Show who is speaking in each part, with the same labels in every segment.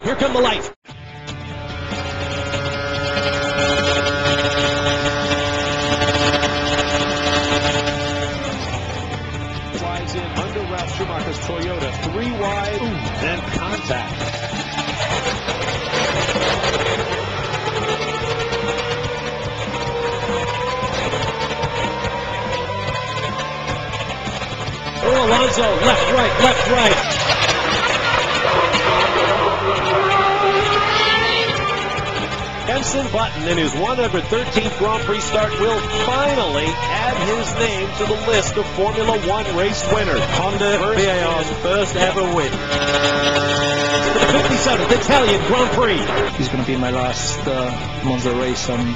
Speaker 1: Here come the lights. Flies in under Ralph Schumacher's Toyota. 3 wide, then contact. Oh, Alonso, left, right, left, right. Jenson Button, in his 113th Grand Prix start, will finally add his name to the list of Formula One race winners. Honda VAR's first ever win. The 57th Italian Grand Prix.
Speaker 2: It's going to be my last Monza race I'm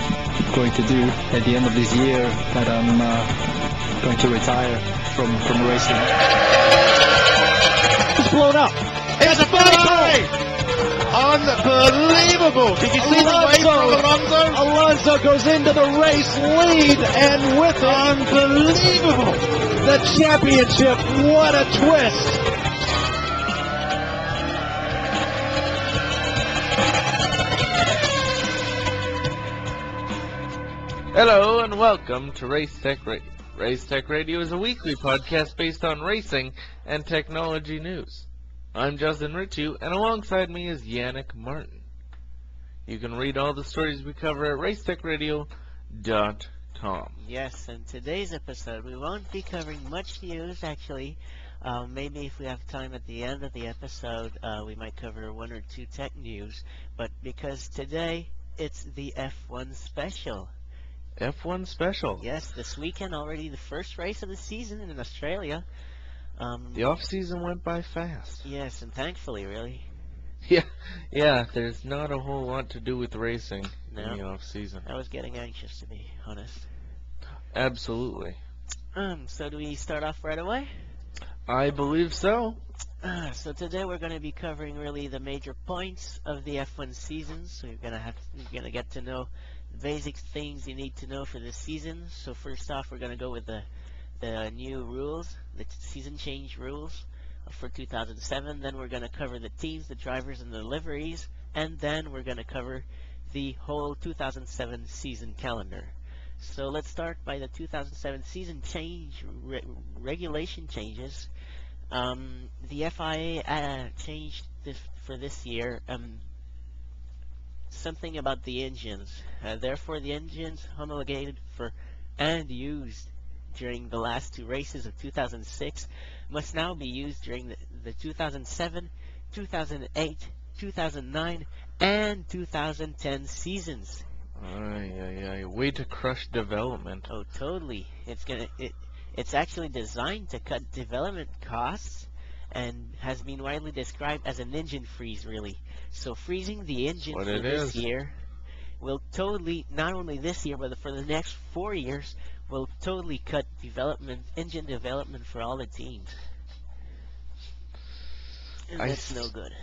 Speaker 2: going to do at the end of this year, that I'm going to retire from racing.
Speaker 1: It's blown up.
Speaker 3: It's a play! Unbelievable! Did you see the way from Alonso?
Speaker 1: Alonso goes into the race lead, and with it,
Speaker 3: Unbelievable!
Speaker 1: the championship. What a twist!
Speaker 4: Hello and welcome to Race Tech Radio. Race Tech Radio is a weekly podcast based on racing and technology news. I'm Justin Ritchie, and alongside me is Yannick Martin. You can read all the stories we cover at racetechradio.com.
Speaker 5: Yes, in today's episode we won't be covering much news, actually. Maybe if we have time at the end of the episode, we might cover 1 or 2 tech news. But because today it's the F1 special.
Speaker 4: F1 special.
Speaker 5: Yes, this weekend already the first race of the season in Australia.
Speaker 4: The off-season went by fast.
Speaker 5: Yes, and thankfully, really.
Speaker 4: Yeah, there's not a whole lot to do with racing in the off-season.
Speaker 5: I was getting anxious, to be honest.
Speaker 4: Absolutely.
Speaker 5: So do we start off right away?
Speaker 4: I believe so.
Speaker 5: So today we're going to be covering really the major points of the F1 season. So you're going to get to know the basic things you need to know for this season. So first off, we're going to go with the new rules, the season change rules for 2007. Then we're going to cover the teams, the drivers, and the liveries. And then we're going to cover the whole 2007 season calendar. So let's start by the 2007 season change, regulation changes. The FIA changed this for this year. Something about the engines. Therefore, the engines homologated for and used during the last 2 races of 2006 must now be used during the 2007, 2008, 2009, and 2010 seasons.
Speaker 4: Way to crush development.
Speaker 5: Oh, totally. It's actually designed to cut development costs and has been widely described as an engine freeze, really. So freezing the engine for this year will totally, not only this year, but for the next 4 years, will totally cut engine development for all the teams. And that's no good.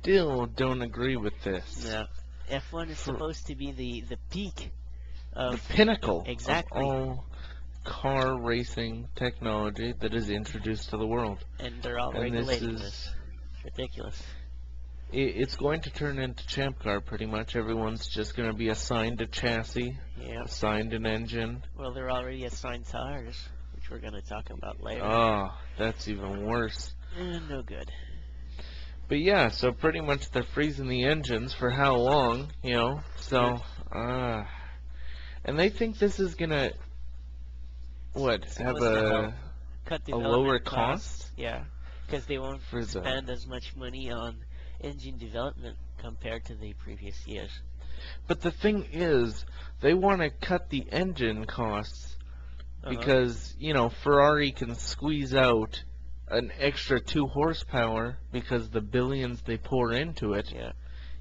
Speaker 4: Still don't agree with this.
Speaker 5: No. F1 is supposed to be the peak of
Speaker 4: the pinnacle
Speaker 5: exactly.
Speaker 4: of all car racing technology that is introduced to the world.
Speaker 5: And they're all regulating this. It's ridiculous.
Speaker 4: It's going to turn into Champ Car pretty much. Everyone's just going to be assigned a chassis, assigned an engine.
Speaker 5: Well, they're already assigned tires, which we're going to talk about later.
Speaker 4: Oh, that's even worse.
Speaker 5: No good.
Speaker 4: But yeah, so pretty much they're freezing the engines for how long, so, and they think this is going to, have a lower cost?
Speaker 5: Yeah, because they won't spend as much money on engine development compared to the previous years.
Speaker 4: But the thing is, they want to cut the engine costs because, Ferrari can squeeze out an extra 2 horsepower because the billions they pour into it.
Speaker 5: Yeah.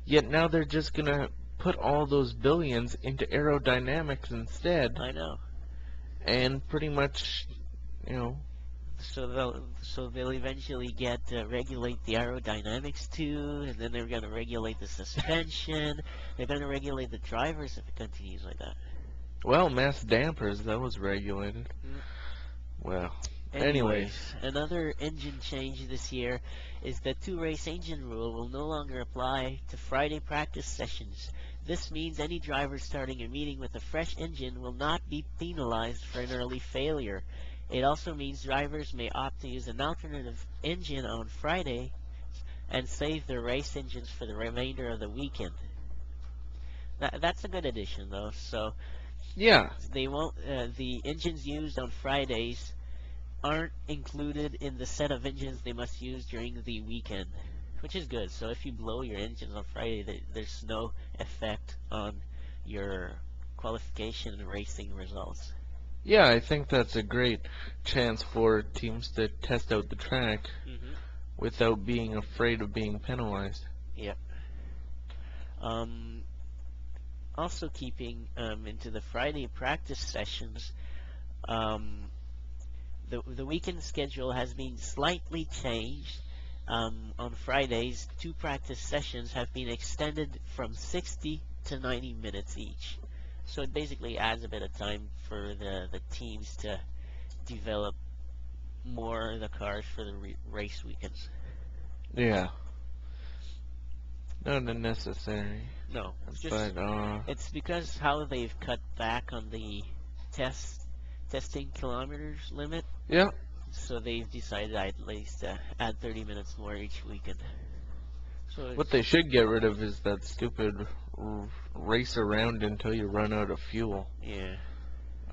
Speaker 4: Yet now they're just going to put all those billions into aerodynamics instead.
Speaker 5: I know.
Speaker 4: And pretty much,
Speaker 5: So they'll eventually regulate the aerodynamics too, and then they're going to regulate the suspension. They're going to regulate the drivers if it continues like that.
Speaker 4: Well, mass dampers, that was regulated.
Speaker 5: Mm.
Speaker 4: Well,
Speaker 5: Anyways, another engine change this year is the two-race engine rule will no longer apply to Friday practice sessions. This means any driver starting a meeting with a fresh engine will not be penalized for an early failure. It also means drivers may opt to use an alternative engine on Friday and save their race engines for the remainder of the weekend. That's a good addition, though. So
Speaker 4: Yeah.
Speaker 5: they won't. The engines used on Fridays aren't included in the set of engines they must use during the weekend, which is good. So if you blow your engines on Friday, there's no effect on your qualification and racing results.
Speaker 4: Yeah, I think that's a great chance for teams to test out the track without being afraid of being penalized.
Speaker 5: Yep. Also keeping into the Friday practice sessions, the weekend schedule has been slightly changed. On Fridays, 2 practice sessions have been extended from 60 to 90 minutes each. So it basically adds a bit of time for the teams to develop more of the cars for the race weekends.
Speaker 4: Yeah. Not unnecessary.
Speaker 5: No, it's just
Speaker 4: But,
Speaker 5: it's because how they've cut back on the testing kilometers limit.
Speaker 4: yeah.
Speaker 5: So they've decided at least to add 30 minutes more each weekend. So
Speaker 4: What they should get rid of is that stupid race around until you run out of fuel.
Speaker 5: yeah.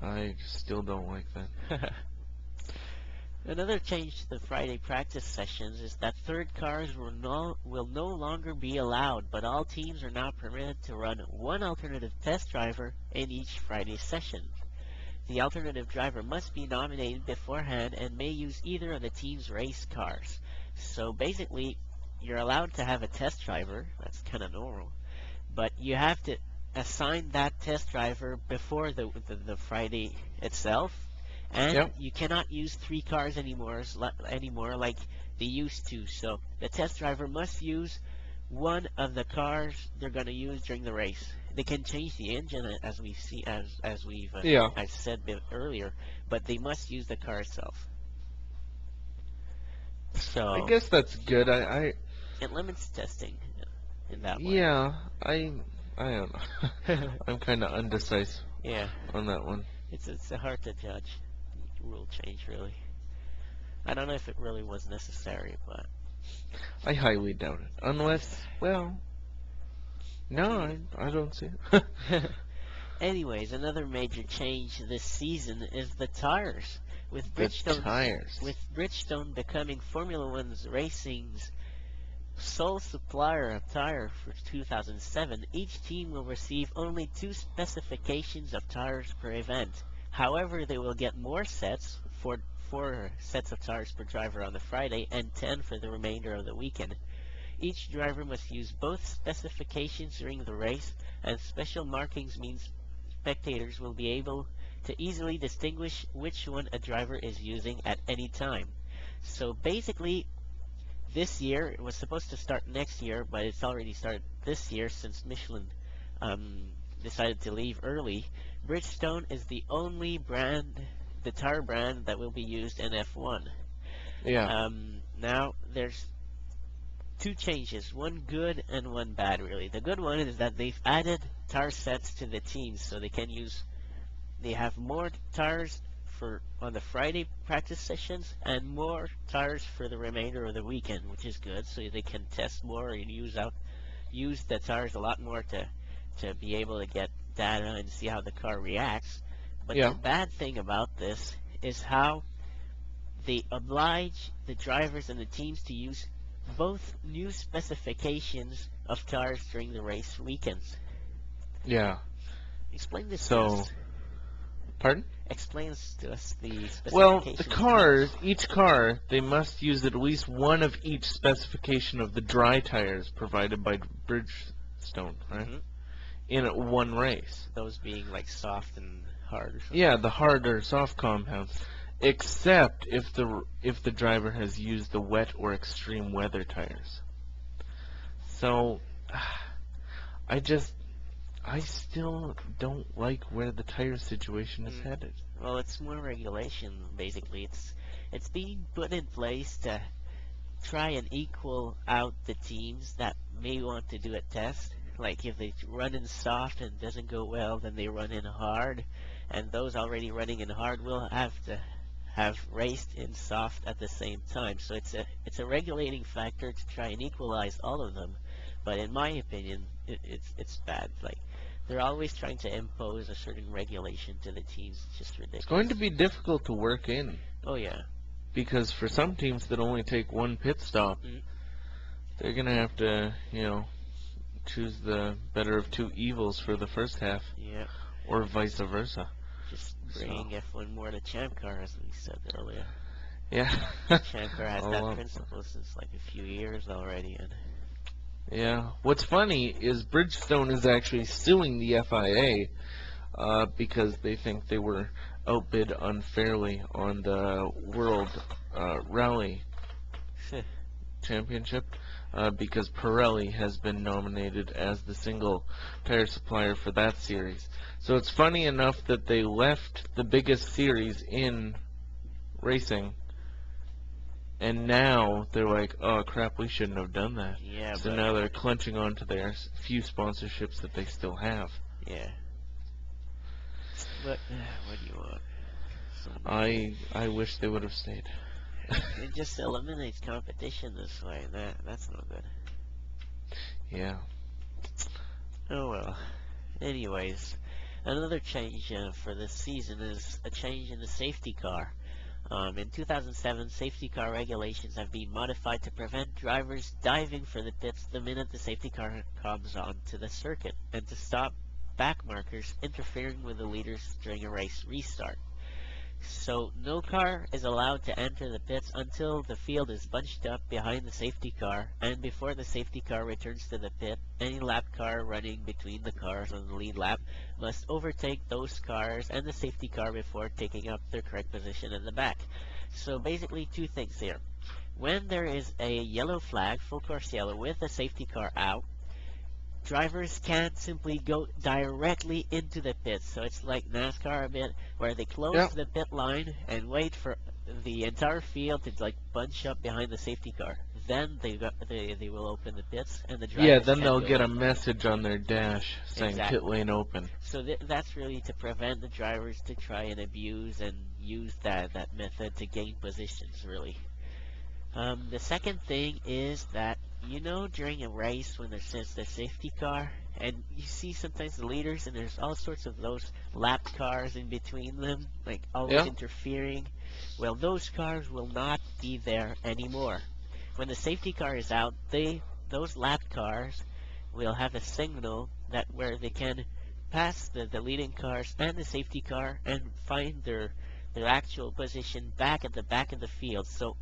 Speaker 4: I still don't like that.
Speaker 5: Another change to the Friday practice sessions is that third cars will no longer be allowed, but all teams are now permitted to run one alternative test driver in each Friday session. The alternative driver must be nominated beforehand and may use either of the team's race cars. So basically, you're allowed to have a test driver. That's kind of normal. But you have to assign that test driver before the Friday itself. And you cannot use 3 cars anymore like they used to. So the test driver must use one of the cars they're going to use during the race. They can change the engine as we see as we've I've said earlier, but they must use the car itself. So
Speaker 4: I guess that's good. I
Speaker 5: it limits testing in that way.
Speaker 4: Yeah, I don't know. I'm kind of undecisive
Speaker 5: Yeah,
Speaker 4: on that one.
Speaker 5: it's hard to judge. Rule change, really. I don't know if it really was necessary, but
Speaker 4: I highly doubt it. Unless, well, no, I don't see it.
Speaker 5: anyways, another major change this season is the tires. With
Speaker 4: The
Speaker 5: Bridgestone,
Speaker 4: tires.
Speaker 5: with Bridgestone becoming Formula One's racing's sole supplier of tire for 2007, each team will receive only 2 specifications of tires per event. However, they will get more sets, 4 sets of tires per driver on the Friday and 10 for the remainder of the weekend. Each driver must use both specifications during the race, and special markings means spectators will be able to easily distinguish which one a driver is using at any time. So basically, this year, it was supposed to start next year, but it's already started this year since Michelin decided to leave early. Bridgestone is the only the tire brand that will be used in F1.
Speaker 4: Yeah.
Speaker 5: Now, there's 2 changes, one good and one bad, really. The good one is that they've added tire sets to the teams, so they have more tires on the Friday practice sessions and more tires for the remainder of the weekend, which is good, so they can test more and use the tires a lot more to be able to get data and see how the car reacts. But the bad thing about this is how they oblige the drivers and the teams to use both new specifications of tires during the race weekends.
Speaker 4: Yeah.
Speaker 5: Explain this to
Speaker 4: So,
Speaker 5: us.
Speaker 4: pardon?
Speaker 5: Explain to us the specifications.
Speaker 4: Well, the cars, each car, they must use at least one of each specification of the dry tires provided by Bridgestone, right? In one race.
Speaker 5: Those being like soft and hard or something.
Speaker 4: Yeah, the hard or soft compounds, except if the driver has used the wet or extreme weather tires. So, I still don't like where the tire situation is headed.
Speaker 5: Well, it's more regulation, basically. it's being put in place to try and equal out the teams that may want to do a test. Like if they run in soft and it doesn't go well, then they run in hard, and those already running in hard will have to have raced in soft at the same time. So it's a regulating factor to try and equalize all of them. But in my opinion, it's bad. Like they're always trying to impose a certain regulation to the teams. It's just ridiculous.
Speaker 4: It's going to be difficult to work in.
Speaker 5: Oh yeah.
Speaker 4: Because for some teams that only take one pit stop, they're going to have to, choose the better of two evils for the first half.
Speaker 5: Yeah.
Speaker 4: Or vice versa.
Speaker 5: Just bringing F1 more to Champ Car, as we said earlier.
Speaker 4: Yeah.
Speaker 5: Champ Car has that principle since like a few years already. And
Speaker 4: yeah. What's funny is Bridgestone is actually suing the FIA because they think they were outbid unfairly on the World Rally Championship because Pirelli has been nominated as the single tire supplier for that series. So it's funny enough that they left the biggest series in racing, and now they're like, oh crap, we shouldn't have done that.
Speaker 5: yeah,
Speaker 4: So
Speaker 5: but
Speaker 4: now they're clenching onto their few sponsorships that they still have.
Speaker 5: yeah. But what do you want?
Speaker 4: I wish they would have stayed.
Speaker 5: It just eliminates competition this way. That's not good.
Speaker 4: Yeah.
Speaker 5: Oh well. Anyways, another change for this season is a change in the safety car. In 2007, safety car regulations have been modified to prevent drivers diving for the pits the minute the safety car comes onto the circuit, and to stop back markers interfering with the leaders during a race restart. So no car is allowed to enter the pits until the field is bunched up behind the safety car, and before the safety car returns to the pit, any lap car running between the cars on the lead lap must overtake those cars and the safety car before taking up their correct position in the back. So basically two things here. When there is a yellow flag, full course yellow, with the safety car out, drivers can't simply go directly into the pits. So it's like NASCAR a bit, where they close the pit line and wait for the entire field to like bunch up behind the safety car. Then they will open the pits, and the drivers
Speaker 4: then
Speaker 5: can't
Speaker 4: they'll
Speaker 5: go
Speaker 4: get a
Speaker 5: in.
Speaker 4: message on their dash saying
Speaker 5: Exactly.
Speaker 4: pit lane open.
Speaker 5: So that's really to prevent the drivers to try and abuse and use that method to gain positions, really. The second thing is that, during a race when there's the safety car, and you see sometimes the leaders, and there's all sorts of those lap cars in between them, like always interfering. Well, those cars will not be there anymore. When the safety car is out, those lap cars will have a signal that where they can pass the leading cars and the safety car and find their actual position back at the back of the field. So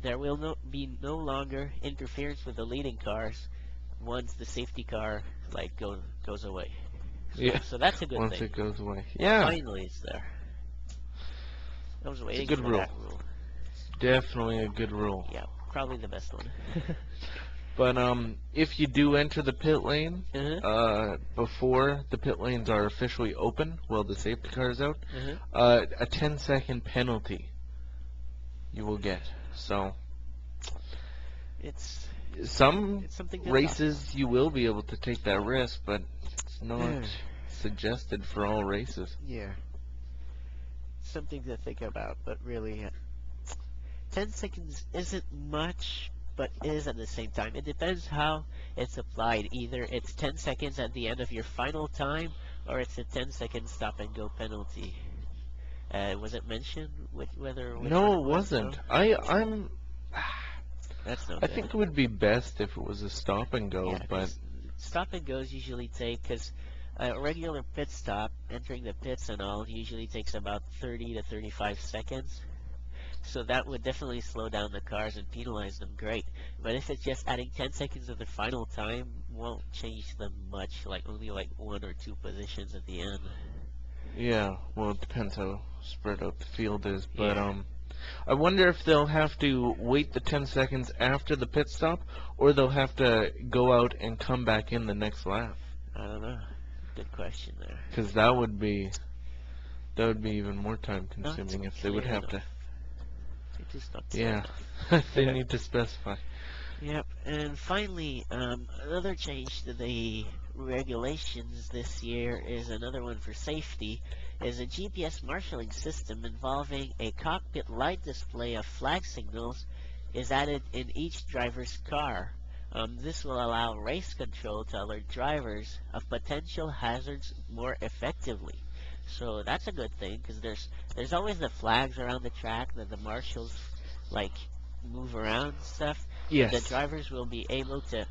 Speaker 5: there will be no longer interference with the leading cars once the safety car goes away. So that's a good
Speaker 4: Once
Speaker 5: thing.
Speaker 4: it goes away. Yeah.
Speaker 5: Finally, it's there. I was waiting
Speaker 4: good
Speaker 5: for
Speaker 4: rule.
Speaker 5: that rule.
Speaker 4: Definitely a good rule.
Speaker 5: Yeah, probably the best one.
Speaker 4: But if you do enter the pit lane before the pit lanes are officially open, while the safety car is out, a 10-second penalty you will get. So
Speaker 5: it's
Speaker 4: some
Speaker 5: something to
Speaker 4: races you will be able to take that risk, but it's not suggested for all races.
Speaker 5: Yeah. Something to think about, but really 10 seconds isn't much, but is at the same time. It depends how it's applied. Either it's 10 seconds at the end of your final time, or it's a 10-second stop-and-go penalty. Was it mentioned whether?
Speaker 4: No, it wasn't.
Speaker 5: That's no
Speaker 4: I
Speaker 5: good.
Speaker 4: think it would be best if it was a stop and go,
Speaker 5: Yeah,
Speaker 4: but
Speaker 5: stop-and-goes usually take, because a regular pit stop, entering the pits and all, usually takes about 30 to 35 seconds. So that would definitely slow down the cars and penalize them great. But if it's just adding 10 seconds of their final time, won't change them much, like only like 1 or 2 positions at the end.
Speaker 4: yeah, well, it depends how spread out the field is. But
Speaker 5: Yeah.
Speaker 4: I wonder if they'll have to wait the 10 seconds after the pit stop, or they'll have to go out and come back in the next lap.
Speaker 5: I don't know. Good question there.
Speaker 4: Because that would be even more time consuming if they would
Speaker 5: clear
Speaker 4: have to.
Speaker 5: enough. Just not
Speaker 4: Yeah.
Speaker 5: enough.
Speaker 4: They need to specify.
Speaker 5: Yep, and finally, another change to the regulations this year is another one for safety, is a GPS marshalling system involving a cockpit light display of flag signals is added in each driver's car. This will allow race control to alert drivers of potential hazards more effectively. So that's a good thing because there's always the flags around the track that the marshals like move around and stuff. But the
Speaker 4: Yes.
Speaker 5: drivers will be able to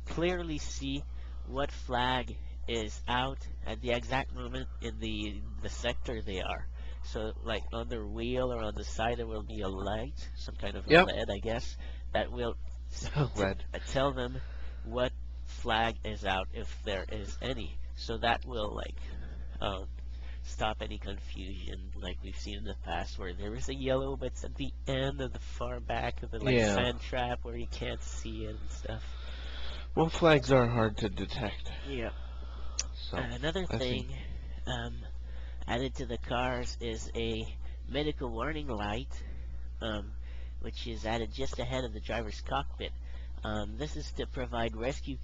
Speaker 5: clearly see what flag is out at the exact moment in the sector they are. So like on their wheel or on the side there will be a light, some kind of a
Speaker 4: Yep.
Speaker 5: LED I guess, that will
Speaker 4: LED.
Speaker 5: tell them what flag is out if there is any. So that will like um, stop any confusion like we've seen in the past where there is a yellow but it's at the end of the far back of the like
Speaker 4: Yeah.
Speaker 5: sand trap where you can't see it and stuff.
Speaker 4: Well, flags are hard to detect.
Speaker 5: Yeah.
Speaker 4: So
Speaker 5: Another
Speaker 4: I see.
Speaker 5: thing added to the cars is a medical warning light, which is added just ahead of the driver's cockpit. This is to provide rescue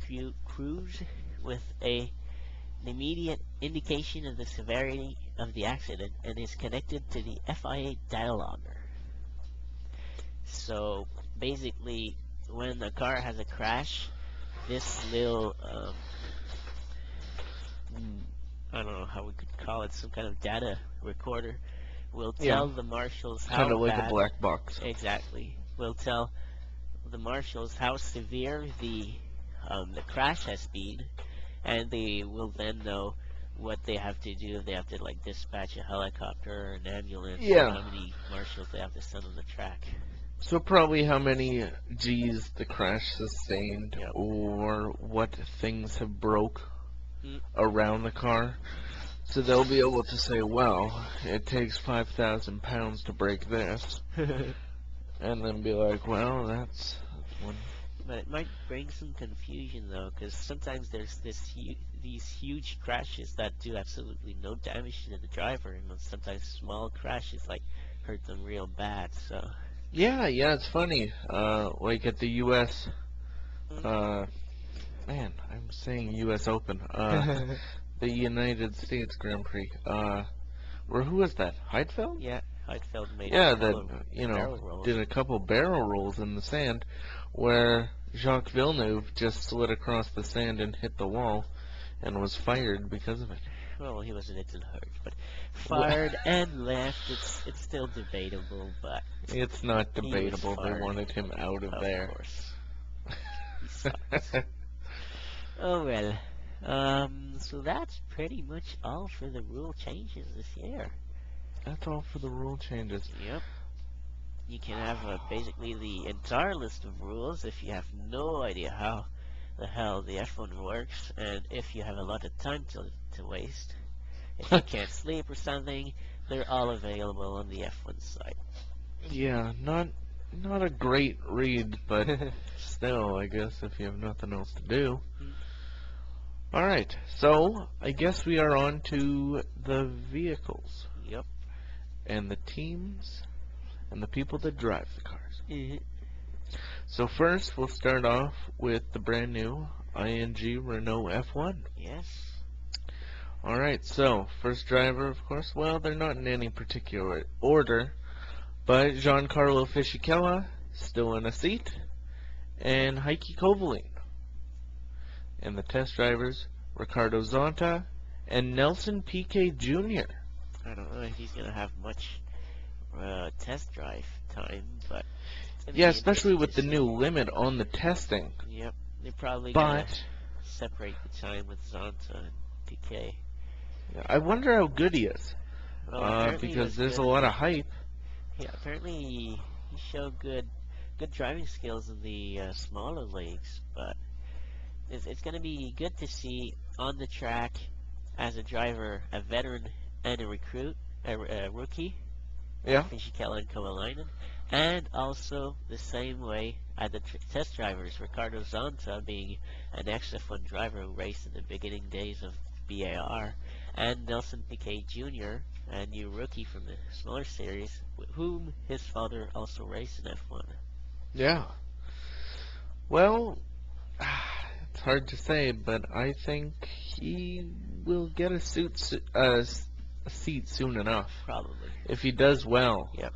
Speaker 5: crews with an immediate indication of the severity of the accident and is connected to the FIA data logger. So basically, when a car has a crash, this little I don't know how we could call it, some kind of data recorder will tell the marshals how
Speaker 4: Kind of like
Speaker 5: bad,
Speaker 4: a black box.
Speaker 5: exactly, will tell the marshals how severe the crash has been, and they will then know what they have to do. If they have to like dispatch a helicopter or an ambulance, or
Speaker 4: Yeah.
Speaker 5: how many marshals they have to send on the track.
Speaker 4: So probably how many G's the crash sustained,
Speaker 5: Yep.
Speaker 4: or what things have broke
Speaker 5: Mm.
Speaker 4: around the car. So they'll be able to say, well, it takes 5,000 pounds to break this. And then be like, well, that's one.
Speaker 5: But it might bring some confusion though, because sometimes there's these huge crashes that do absolutely no damage to the driver, and then sometimes small crashes like hurt them real bad. So
Speaker 4: Yeah, it's funny. Like at the U.S., man, I'm saying U.S. Open. The United States Grand Prix. Where who was that? Heidfeld?
Speaker 5: yeah, Heidfeld made
Speaker 4: Yeah,
Speaker 5: a
Speaker 4: that
Speaker 5: couple of
Speaker 4: know
Speaker 5: barrel rolls.
Speaker 4: did a couple barrel rolls in the sand, where Jacques Villeneuve just slid across the sand and hit the wall, and was fired because of it.
Speaker 5: Well, he wasn't hurt, but fired and left. It's still debatable, but
Speaker 4: It's not
Speaker 5: he was
Speaker 4: debatable. They
Speaker 5: fired.
Speaker 4: wanted him out of there.
Speaker 5: Course. He sucks. Oh well. So that's pretty much all for the rule changes this year.
Speaker 4: That's all for the rule changes.
Speaker 5: Yep. You can have basically the entire list of rules if you have no idea how the hell the F1 works, and if you have a lot of time to waste. If you can't sleep or something, they're all available on the F1 site.
Speaker 4: Yeah, not a great read, but still, I guess if you have nothing else to do. Alright, so I guess we are on to the vehicles
Speaker 5: Yep.
Speaker 4: and the teams and the people that drive the cars.
Speaker 5: Mhm.
Speaker 4: So first, we'll start off with the brand new ING Renault F1.
Speaker 5: Yes.
Speaker 4: Alright, so first driver, of course, well, they're not in any particular order, but Giancarlo Fisichella, still in a seat, and Heikki Kovalainen. And the test drivers, Ricardo Zonta and Nelson Piquet Jr.
Speaker 5: I don't know if he's gonna have much test drive time, but it's gonna
Speaker 4: Yeah,
Speaker 5: be
Speaker 4: especially
Speaker 5: interesting
Speaker 4: with
Speaker 5: to
Speaker 4: the
Speaker 5: see.
Speaker 4: new limit on the testing.
Speaker 5: Yep. They're probably gonna
Speaker 4: But
Speaker 5: separate the time with Zonta and Piquet.
Speaker 4: I wonder how good he is,
Speaker 5: Well, apparently he
Speaker 4: because
Speaker 5: was
Speaker 4: there's
Speaker 5: good
Speaker 4: a
Speaker 5: in
Speaker 4: lot
Speaker 5: the-
Speaker 4: of hype.
Speaker 5: Yeah, apparently he showed good driving skills in the smaller leagues, but it's going to be good to see on the track as a driver, a veteran and a recruit, a rookie,
Speaker 4: Yeah.
Speaker 5: Fisichella and Kovalainen, and also the same way at the test drivers, Ricardo Zonta being an ex-F1 driver who raced in the beginning days of BAR, and Nelson Piquet Jr., a new rookie from the smaller series, whom his father also raced in F1.
Speaker 4: Yeah. Well, it's hard to say, but I think he will get a seat soon enough.
Speaker 5: Probably.
Speaker 4: If he does well,
Speaker 5: Yep.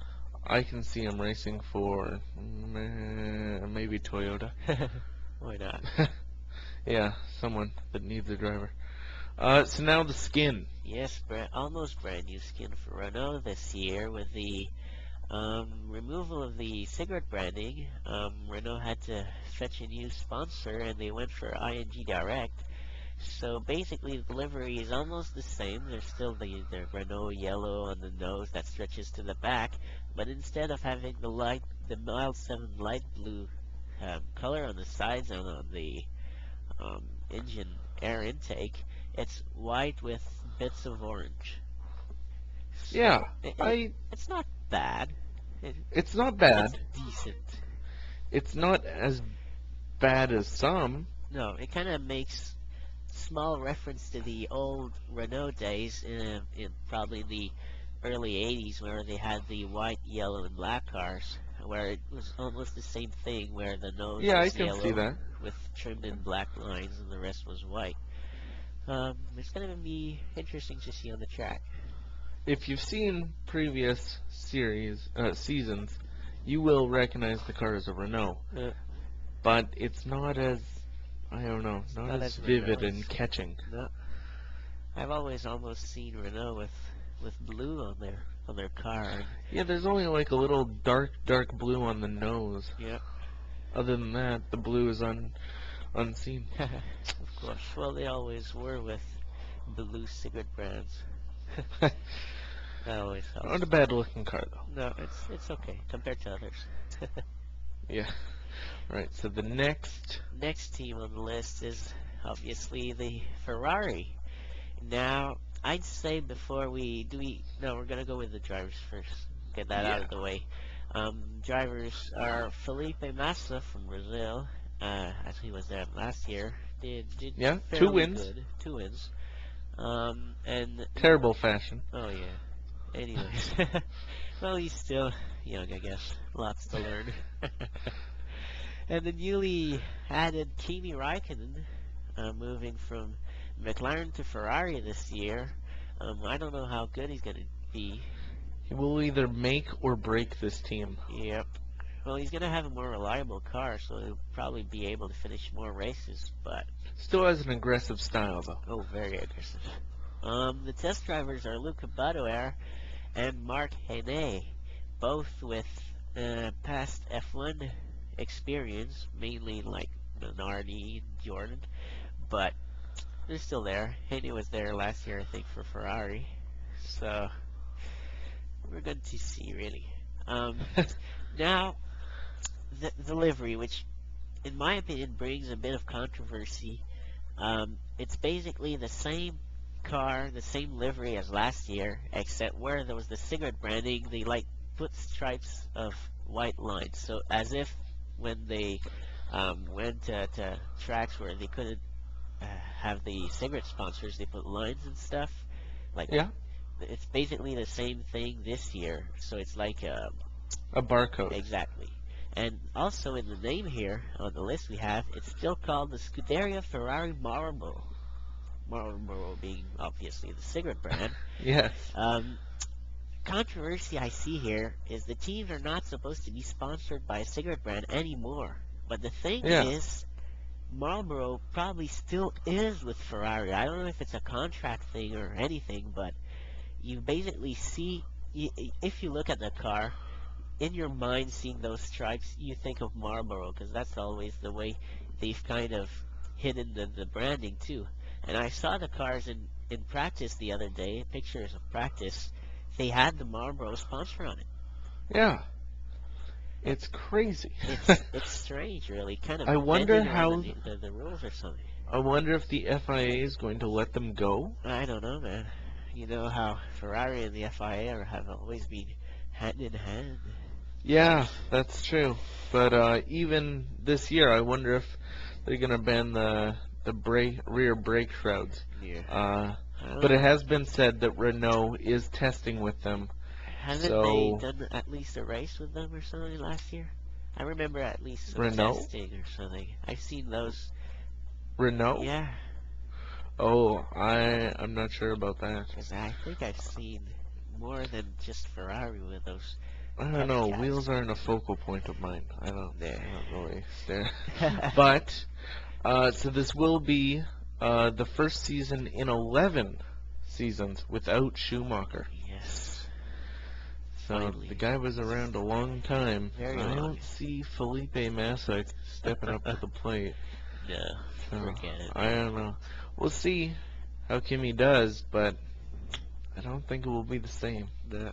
Speaker 4: I can see him racing for maybe Toyota.
Speaker 5: Why not?
Speaker 4: Yeah, someone that needs a driver. So now the skin.
Speaker 5: Yes, almost brand new skin for Renault this year with the removal of the cigarette branding. Renault had to fetch a new sponsor, and they went for ING Direct. So basically, the livery is almost the same. There's still the Renault yellow on the nose that stretches to the back, but instead of having the mild 7 light blue color on the sides and on the engine air intake, it's white with bits of orange.
Speaker 4: Yeah,
Speaker 5: So it's not bad.
Speaker 4: it's not bad.
Speaker 5: It's decent.
Speaker 4: It's not as bad as some.
Speaker 5: No, it kind of makes small reference to the old Renault days in probably the early 80s where they had the white, yellow, and black cars, where it was almost the same thing where the nose
Speaker 4: Yeah, I
Speaker 5: was
Speaker 4: can
Speaker 5: yellow
Speaker 4: see that.
Speaker 5: with trimmed in black lines and the rest was white. It's going to be interesting to see on the track.
Speaker 4: If you've seen previous seasons, you will recognize the car as a Renault.
Speaker 5: Uh,
Speaker 4: But it's not as, I don't know, not
Speaker 5: Not
Speaker 4: as
Speaker 5: as
Speaker 4: vivid
Speaker 5: Renault.
Speaker 4: and catching.
Speaker 5: No, I've always almost seen Renault with blue on their car.
Speaker 4: Yeah, there's only like a little dark blue on the nose.
Speaker 5: Yeah,
Speaker 4: Other than that, the blue is unseen.
Speaker 5: of course. Well, they always were with blue cigarette brands. That always helps.
Speaker 4: Not a bad looking car though.
Speaker 5: No, it's okay compared to others.
Speaker 4: Yeah. Right, so the next,
Speaker 5: Next team on the list is obviously the Ferrari. Now, I'd say before we're gonna go with the drivers first. Get that out
Speaker 4: Yeah.
Speaker 5: of the way. Drivers are Felipe Massa from Brazil. Actually, he was there last year. Did
Speaker 4: Yeah,
Speaker 5: fairly
Speaker 4: 2 wins.
Speaker 5: Good. 2 wins. And
Speaker 4: Terrible fashion.
Speaker 5: oh yeah. Anyways, well, he's still young, I guess. Lots to learn. And the newly added Kimi Raikkonen, moving from McLaren to Ferrari this year. I don't know how good he's going to be.
Speaker 4: He will either make or break this team.
Speaker 5: Yep. Well, he's going to have a more reliable car, so he'll probably be able to finish more races, but
Speaker 4: Still has an aggressive style though.
Speaker 5: oh, very aggressive. The test drivers are Luca Badoer and Mark Heney, both with past F1 experience, mainly like Minardi and Jordan, but they're still there. Heney was there last year, I think, for Ferrari, so we're going to see, really. Now, the livery, which in my opinion brings a bit of controversy. It's basically the same car, the same livery as last year, except where there was the cigarette branding, they put stripes of white lines. So as if when they went to tracks where they couldn't have the cigarette sponsors, they put lines and stuff.
Speaker 4: Yeah.
Speaker 5: It's basically the same thing this year. So it's like
Speaker 4: A barcode.
Speaker 5: exactly. And also in the name here on the list we have, it's still called the Scuderia Ferrari Marlboro. Marlboro being obviously the cigarette brand.
Speaker 4: Yes.
Speaker 5: Controversy I see here is the teams are not supposed to be sponsored by a cigarette brand anymore. But the thing
Speaker 4: Yeah.
Speaker 5: is, Marlboro probably still is with Ferrari. I don't know if it's a contract thing or anything, but you basically see, if you look at the car, in your mind seeing those stripes, you think of Marlboro, because that's always the way they've kind of hidden the branding too. And I saw the cars in practice the other day, pictures of practice, they had the Marlboro sponsor on it.
Speaker 4: Yeah. It's crazy.
Speaker 5: It's strange, really. Kind of
Speaker 4: I wonder
Speaker 5: bending
Speaker 4: how-
Speaker 5: around the rules or something.
Speaker 4: I wonder if the FIA is going to let them go.
Speaker 5: I don't know, man. You know how Ferrari and the FIA have always been hand in hand.
Speaker 4: Yeah, that's true. But even this year, I wonder if they're going to ban the the rear brake shrouds.
Speaker 5: Yeah.
Speaker 4: But it has been said that Renault is testing with them.
Speaker 5: Haven't
Speaker 4: So-
Speaker 5: they done at least a race with them or something last year? I remember at least some
Speaker 4: Renault?
Speaker 5: testing or something. I've seen those.
Speaker 4: Renault?
Speaker 5: Yeah,
Speaker 4: Oh, I'm not sure about that.
Speaker 5: because I think I've seen more than just Ferrari with those.
Speaker 4: I don't know.
Speaker 5: Copycats.
Speaker 4: Wheels aren't a focal point of mine. I don't really stare.
Speaker 5: But
Speaker 4: But so this will be the first season in 11 seasons without Schumacher.
Speaker 5: yes,
Speaker 4: So
Speaker 5: finally.
Speaker 4: the guy was around a long time.
Speaker 5: Very
Speaker 4: I
Speaker 5: long.
Speaker 4: don't see Felipe Massa stepping up to the plate.
Speaker 5: No,
Speaker 4: So,
Speaker 5: forget it.
Speaker 4: I don't know. We'll see how Kimi does, but I don't think it will be the same.
Speaker 5: No.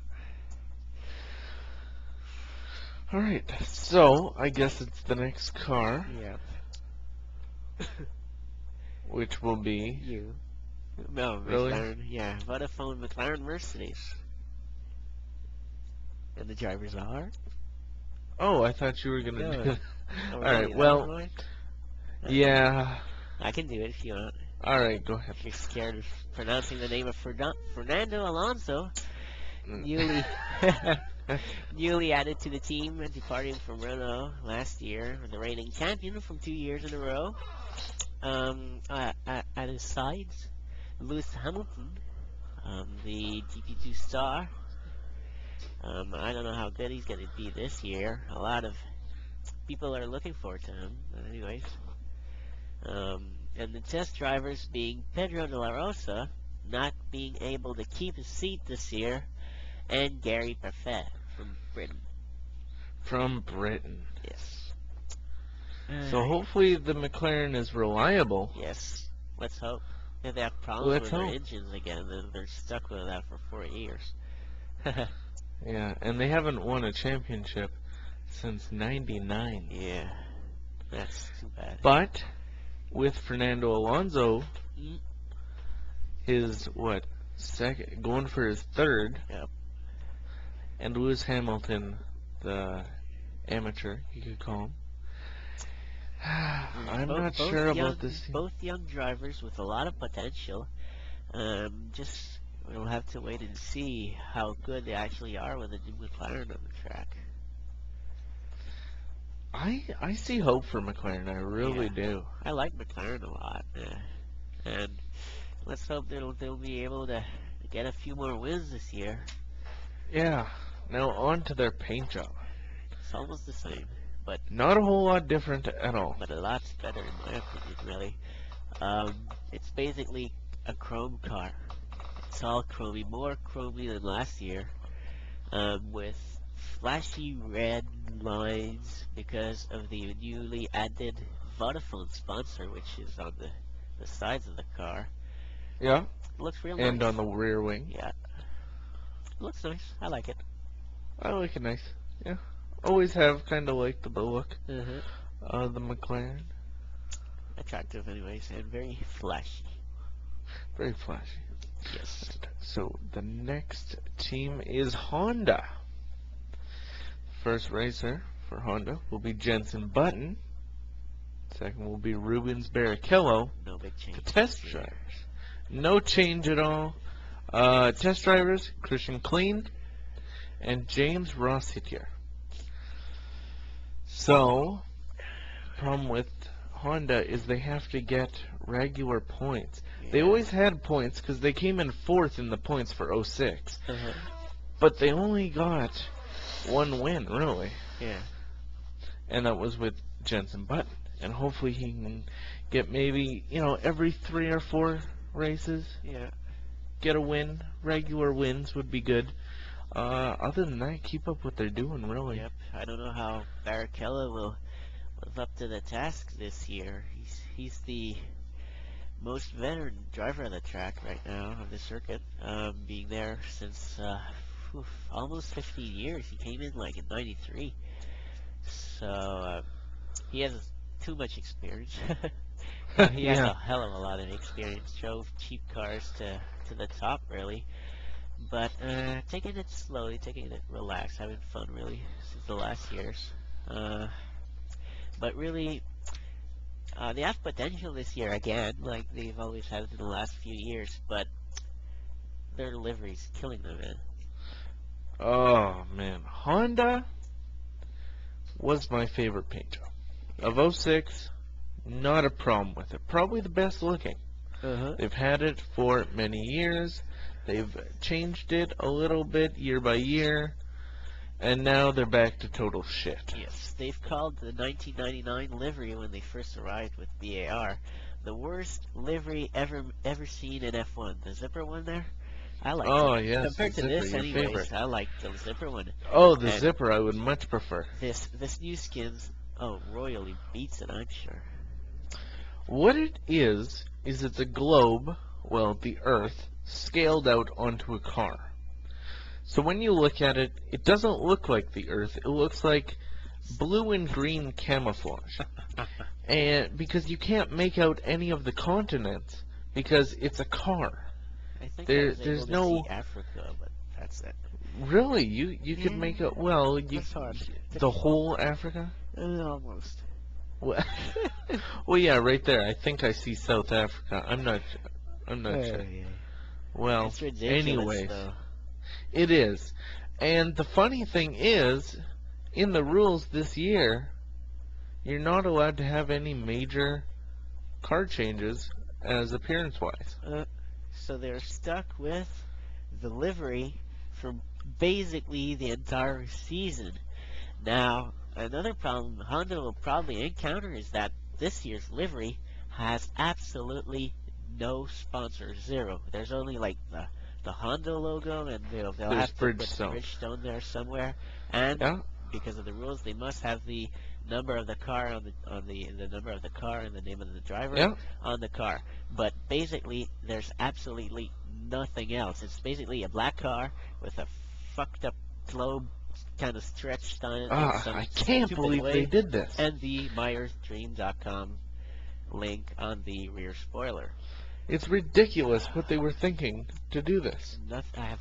Speaker 4: Alright, so I guess it's the next car,
Speaker 5: Yeah.
Speaker 4: which will be
Speaker 5: You. No,
Speaker 4: Really?
Speaker 5: McLaren. Yeah, Vodafone McLaren Mercedes. And the drivers are?
Speaker 4: Oh, I thought you were gonna
Speaker 5: No.
Speaker 4: do.
Speaker 5: Oh,
Speaker 4: Alright,
Speaker 5: really? That
Speaker 4: well,
Speaker 5: was mine?
Speaker 4: yeah.
Speaker 5: I can do it if you want.
Speaker 4: Alright, go ahead.
Speaker 5: If you're scared of pronouncing the name of Fernando Alonso,
Speaker 4: Mm.
Speaker 5: newly added to the team and departing from Renault last year, the reigning champion from 2 years in a row. At his sides, Lewis Hamilton, the GP2 star. I don't know how good he's going to be this year. A lot of people are looking forward to him. But anyways. And the test drivers being Pedro de la Rosa, not being able to keep his seat this year, and Gary Parfait from Britain.
Speaker 4: From Britain.
Speaker 5: Yes.
Speaker 4: So hopefully the McLaren is reliable.
Speaker 5: Yes. Let's hope. If they have problems
Speaker 4: Let's
Speaker 5: with their
Speaker 4: hope.
Speaker 5: engines again, then they're stuck with that for 4 years.
Speaker 4: Yeah, and they haven't won a championship since '99.
Speaker 5: Yeah. That's too bad.
Speaker 4: But with Fernando Alonso,
Speaker 5: Mm.
Speaker 4: his second, going for his third,
Speaker 5: Yep.
Speaker 4: and Lewis Hamilton, the amateur, you could call him. I'm not sure about this team.
Speaker 5: Both young drivers with a lot of potential. Just we'll have to wait and see how good they actually are with the new McLaren on the track.
Speaker 4: I see hope for McLaren. I really
Speaker 5: Yeah.
Speaker 4: do.
Speaker 5: I like McLaren a lot, and let's hope they'll be able to get a few more wins this year.
Speaker 4: Yeah. Now on to their paint job.
Speaker 5: It's almost the same, but
Speaker 4: Not a whole lot different at all.
Speaker 5: a lot better in my opinion, really. It's basically a chrome car. It's all chromey, more chromey than last year, with flashy red lines because of the newly added Vodafone sponsor, which is on the sides of the car.
Speaker 4: Yeah.
Speaker 5: It looks real
Speaker 4: And
Speaker 5: nice.
Speaker 4: on the rear wing.
Speaker 5: Yeah. It looks nice. I like it.
Speaker 4: I like it nice. Yeah. Always have kind of liked the look
Speaker 5: Uh-huh.
Speaker 4: of the McLaren.
Speaker 5: Attractive anyways, and very flashy.
Speaker 4: Very flashy.
Speaker 5: Yes.
Speaker 4: So the next team is Honda. First racer for Honda will be Jenson Button. Second will be Rubens Barrichello.
Speaker 5: No big change.
Speaker 4: The test
Speaker 5: this year.
Speaker 4: drivers. No change at all. Test drivers, Christian Klein and James Rossiter. So, problem with Honda is they have to get regular points. They
Speaker 5: Yeah.
Speaker 4: always had points because they came in 4th in the points for 06.
Speaker 5: Uh-huh.
Speaker 4: But they only got one win, really.
Speaker 5: Yeah.
Speaker 4: And that was with Jenson Button. And hopefully he can get maybe, every 3 or 4 races,
Speaker 5: Yeah.
Speaker 4: get a win. Regular wins would be good. Other than that, keep up what they're doing, really.
Speaker 5: Yep. I don't know how Barrichello will live up to the task this year. He's the most veteran driver on the track right now on the circuit, being there since almost 15 years. He came in like in '93, so he has too much experience. He has
Speaker 4: Yeah.
Speaker 5: a hell of a lot of experience. Drove cheap cars to the top, really. But taking it slowly, taking it relaxed, having fun, really, since the last years. But really, They have potential this year again, like they've always had in the last few years, but their livery's killing them, man.
Speaker 4: Oh man, Honda was my favorite paint job of '06. Not a problem with it. Probably the best looking. They've had it for many years. They've changed it a little bit year by year, and now they're back to total shit.
Speaker 5: Yes, they've called the 1999 livery when they first arrived with BAR the worst livery ever seen in F1. The zipper one there, I like
Speaker 4: Oh
Speaker 5: it.
Speaker 4: yes,
Speaker 5: Compared
Speaker 4: the
Speaker 5: to
Speaker 4: zipper,
Speaker 5: this,
Speaker 4: your
Speaker 5: anyways,
Speaker 4: favorite.
Speaker 5: I like the zipper one.
Speaker 4: Oh, the
Speaker 5: And
Speaker 4: zipper I would much prefer.
Speaker 5: This new skins, royally beats it, I'm sure.
Speaker 4: What it is it's a globe, well, the Earth, scaled out onto a car. So when you look at it, it doesn't look like the Earth. It looks like blue and green camouflage. And because you can't make out any of the continents because it's a car.
Speaker 5: I think
Speaker 4: There-
Speaker 5: I was
Speaker 4: there's
Speaker 5: able to
Speaker 4: no-
Speaker 5: see Africa, but that's it.
Speaker 4: Really, you could make out
Speaker 5: That's hard.
Speaker 4: the whole Africa.
Speaker 5: Almost.
Speaker 4: Well, well, yeah, right there. I think I see South Africa. I'm not sure. Well,
Speaker 5: It's ridiculous,
Speaker 4: anyways,
Speaker 5: though.
Speaker 4: it is. And the funny thing is, in the rules this year, you're not allowed to have any major car changes as appearance-wise.
Speaker 5: So they're stuck with the livery for basically the entire season. Now, another problem Honda will probably encounter is that this year's livery has absolutely no sponsor, zero. There's only like the Honda logo, and they'll
Speaker 4: There's
Speaker 5: have to put
Speaker 4: Bridgestone.
Speaker 5: Bridgestone there somewhere. And
Speaker 4: Yeah.
Speaker 5: because of the rules, they must have the number of the car on the number of the car and the name of the driver
Speaker 4: Yeah.
Speaker 5: on the car. But basically, there's absolutely nothing else. It's basically a black car with a fucked up globe kind of stretched on it. in some
Speaker 4: I can't
Speaker 5: stupid
Speaker 4: believe
Speaker 5: way,
Speaker 4: they did this.
Speaker 5: and the MyersDream.com link on the rear spoiler.
Speaker 4: It's ridiculous what they were thinking to do this.
Speaker 5: I have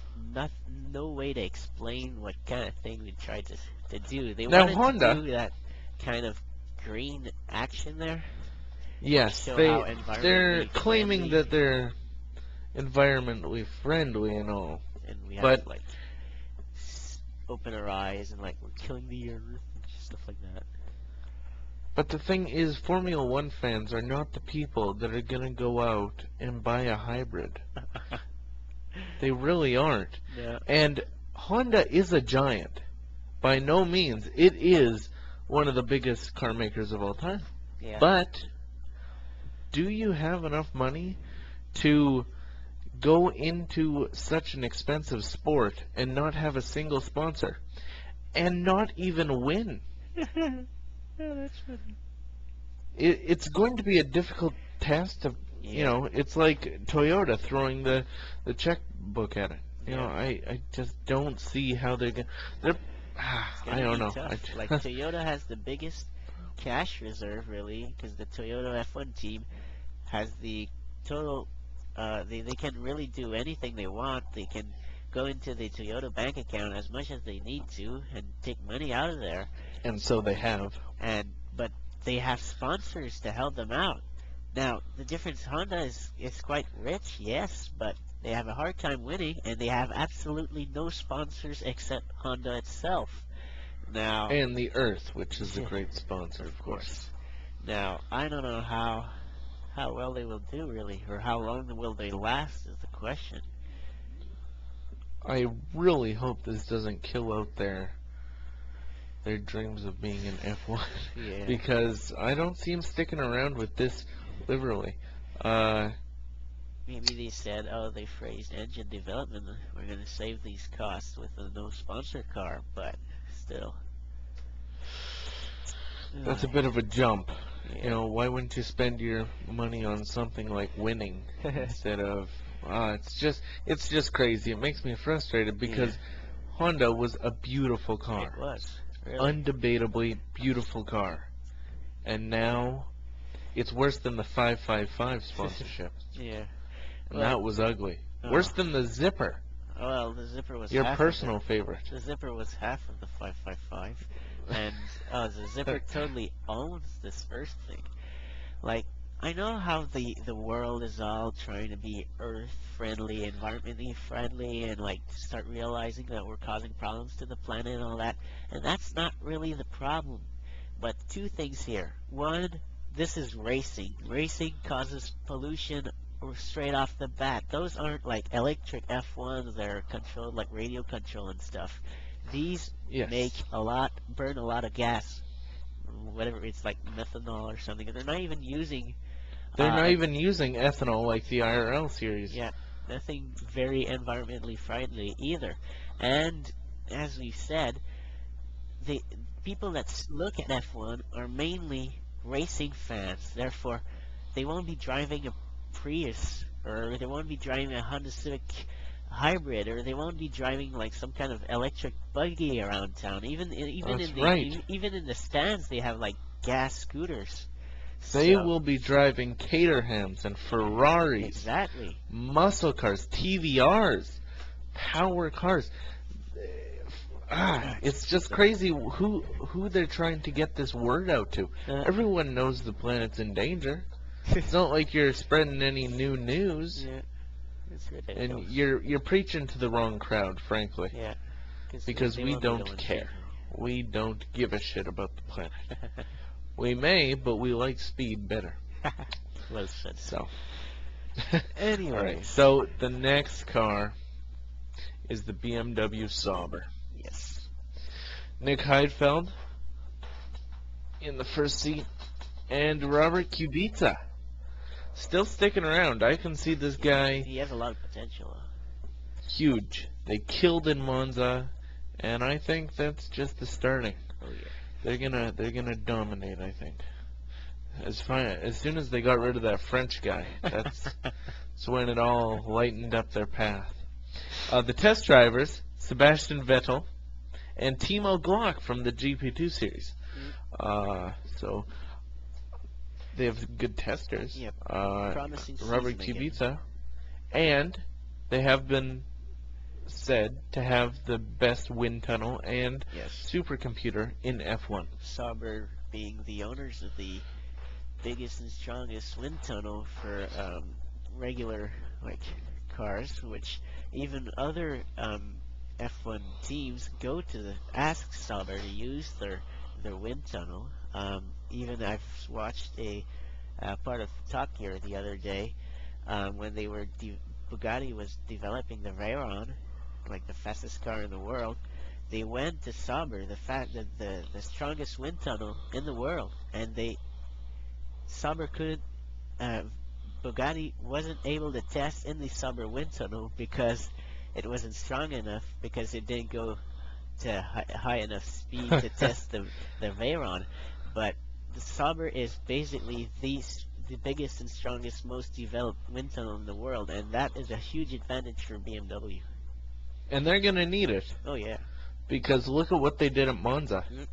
Speaker 5: no way to explain what kind of thing they tried to do. They
Speaker 4: Now,
Speaker 5: wanted
Speaker 4: Honda-
Speaker 5: to do that kind of green action there.
Speaker 4: Yes,
Speaker 5: show how
Speaker 4: they're
Speaker 5: environmentally
Speaker 4: claiming
Speaker 5: friendly.
Speaker 4: that they're environmentally friendly and all.
Speaker 5: And we have
Speaker 4: But-
Speaker 5: to like open our eyes and like we're killing the earth and stuff like that.
Speaker 4: But the thing is, Formula One fans are not the people that are gonna go out and buy a hybrid. They really aren't.
Speaker 5: Yeah.
Speaker 4: And Honda is a giant. By no means. It is one of the biggest car makers of all time.
Speaker 5: Yeah.
Speaker 4: But do you have enough money to go into such an expensive sport and not have a single sponsor and not even win?
Speaker 5: Yeah, that's funny.
Speaker 4: It's going to be a difficult task to, you know, it's like Toyota throwing the checkbook at it. You know, I just don't see how they're going to, I don't know.
Speaker 5: Like Toyota has the biggest cash reserve really, because the Toyota F1 team has the total. They can really do anything they want. They can go into the Toyota bank account as much as they need to and take money out of there.
Speaker 4: And so they have.
Speaker 5: But they have sponsors to help them out. Now the difference, Honda is quite rich, yes, but they have a hard time winning, and they have absolutely no sponsors except Honda itself. Now,
Speaker 4: And the Earth, which is a great sponsor, of course.
Speaker 5: course. Now, I don't know how well they will do, really, or how long will they last is the question.
Speaker 4: I really hope this doesn't kill out their dreams of being in F1.
Speaker 5: Yeah.
Speaker 4: Because I don't see them sticking around with this liberally.
Speaker 5: Maybe they said, they phrased engine development. We're going to save these costs with a no sponsor car, but still.
Speaker 4: That's a bit of a jump.
Speaker 5: Yeah.
Speaker 4: You know, why wouldn't you spend your money on something like winning instead of? It's just crazy. It makes me frustrated because Honda was a beautiful car,
Speaker 5: It was. Really.
Speaker 4: undebatably beautiful car, and now it's worse than the 555 sponsorship,
Speaker 5: Yeah.
Speaker 4: and
Speaker 5: Well,
Speaker 4: that was ugly. Worse than the zipper,
Speaker 5: Well, the zipper was
Speaker 4: your
Speaker 5: half
Speaker 4: personal favorite.
Speaker 5: The zipper was half of the 555, and the zipper totally owns this first thing. Like, I know how the world is all trying to be earth friendly, environmentally friendly, and like start realizing that we're causing problems to the planet and all that. And that's not really the problem. But two things here. One, this is racing. Racing causes pollution straight off the bat. Those aren't like electric F1s that are controlled like radio control and stuff. These
Speaker 4: Yes.
Speaker 5: burn a lot of gas, whatever it's like methanol or something. They're not even using
Speaker 4: They're not
Speaker 5: a
Speaker 4: even using ethanol like the IRL series.
Speaker 5: yeah, nothing very environmentally friendly either. And as we've said, the people that look at F1 are mainly racing fans. Therefore, they won't be driving a Prius, or they won't be driving a Honda Civic hybrid, or they won't be driving like some kind of electric buggy around town.
Speaker 4: That's right.
Speaker 5: Even in the stands, they have like gas scooters.
Speaker 4: They
Speaker 5: So-
Speaker 4: will be driving Caterhams and Ferraris,
Speaker 5: exactly.
Speaker 4: muscle cars, TVRs, power cars. It's just crazy who they're trying to get this word out to. Everyone knows the planet's in danger. It's not like you're spreading any new news,
Speaker 5: Yeah, it's ridiculous.
Speaker 4: and you're preaching to the wrong crowd, frankly.
Speaker 5: Yeah,
Speaker 4: Because
Speaker 5: they
Speaker 4: we
Speaker 5: won't be the
Speaker 4: don't
Speaker 5: ones
Speaker 4: care. We don't give a shit about the planet. We may, but we like speed better.
Speaker 5: Well said.
Speaker 4: So,
Speaker 5: Anyway.
Speaker 4: all right. So the next car is the BMW Sauber.
Speaker 5: Yes.
Speaker 4: Nick Heidfeld in the first seat, and Robert Kubica still sticking around. I can see this guy
Speaker 5: He has a lot of potential.
Speaker 4: huge. They killed in Monza, and I think that's just the starting.
Speaker 5: Oh yeah.
Speaker 4: They're gonna dominate. I think. As soon as they got rid of that French guy, that's when it all lightened up their path. The test drivers, Sebastian Vettel and Timo Glock from the GP2 series. So they have good testers.
Speaker 5: Yep. Promising
Speaker 4: Robert
Speaker 5: season again.
Speaker 4: Kubica, and they have been said to have the best wind tunnel and
Speaker 5: Yes.
Speaker 4: supercomputer in F1.
Speaker 5: Sauber being the owners of the biggest and strongest wind tunnel for regular like cars, which even other F1 teams go to ask Sauber to use their wind tunnel. Even I've watched a part of Top Gear the other day when they were Bugatti was developing the Veyron, like the fastest car in the world. They went to Sauber, the strongest wind tunnel in the world, and Sauber couldn't. Bugatti wasn't able to test in the Sauber wind tunnel because it wasn't strong enough, because it didn't go to high enough speed to test the Veyron. But the Sauber is basically the biggest and strongest, most developed wind tunnel in the world, and that is a huge advantage for BMW.
Speaker 4: And they're going to need it,
Speaker 5: Oh yeah.
Speaker 4: because look at what they did at Monza.
Speaker 5: It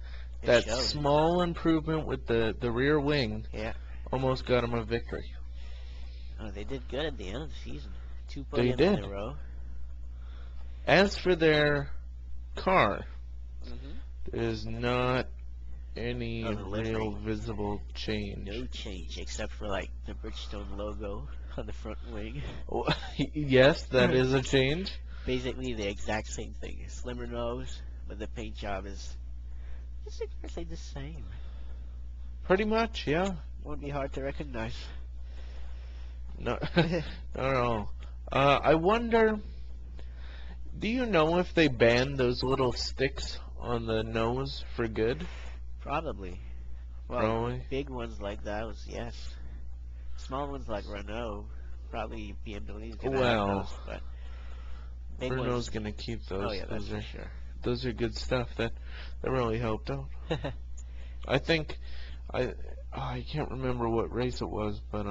Speaker 4: That
Speaker 5: showed.
Speaker 4: small improvement with the rear wing
Speaker 5: Yeah.
Speaker 4: almost got them a victory.
Speaker 5: Oh, they did good at the end of the season. 2
Speaker 4: They
Speaker 5: podiums
Speaker 4: did.
Speaker 5: in a row.
Speaker 4: As for their car,
Speaker 5: Mm-hmm.
Speaker 4: there's not any
Speaker 5: Oh, the livery.
Speaker 4: real visible change.
Speaker 5: No change except for like the Bridgestone logo on the front wing.
Speaker 4: Yes, that is a change.
Speaker 5: Basically the exact same thing. Slimmer nose, but the paint job is exactly the same.
Speaker 4: Pretty much, yeah.
Speaker 5: Won't be hard to recognize.
Speaker 4: No, not at all. I wonder, do you know if they banned those little sticks on the nose for good?
Speaker 5: Probably. Well,
Speaker 4: Probably.
Speaker 5: big ones like those, yes. Small ones like Renault, probably BMW's gonna
Speaker 4: Well,
Speaker 5: have those, but big
Speaker 4: Renault's
Speaker 5: ones.
Speaker 4: gonna keep those.
Speaker 5: Oh yeah, that's
Speaker 4: those
Speaker 5: for
Speaker 4: are
Speaker 5: sure.
Speaker 4: those are good stuff. That really helped out. I think I can't remember what race it was, but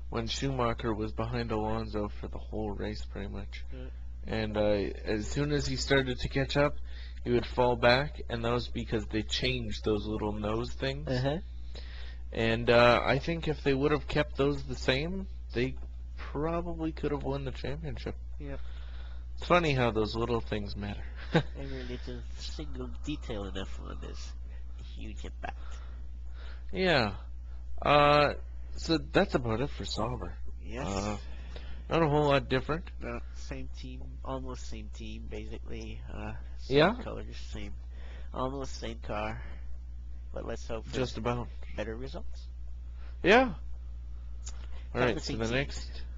Speaker 4: when Schumacher was behind Alonso for the whole race, pretty much, and as soon as he started to catch up, he would fall back, and that was because they changed those little nose things.
Speaker 5: Uh-huh.
Speaker 4: And I think if they would have kept those the same, they probably could have won the championship.
Speaker 5: Yep.
Speaker 4: It's funny how those little things matter.
Speaker 5: Every little single detail in F1 is a huge impact.
Speaker 4: Yeah. So that's about it for Sauber.
Speaker 5: Yes.
Speaker 4: Not a whole lot different.
Speaker 5: Same team, almost same team, basically. Same
Speaker 4: Yeah.
Speaker 5: colors, almost same car. But let's hope for
Speaker 4: Just about.
Speaker 5: better results.
Speaker 4: Yeah. All
Speaker 5: Top
Speaker 4: right.
Speaker 5: the
Speaker 4: So
Speaker 5: same
Speaker 4: the
Speaker 5: team.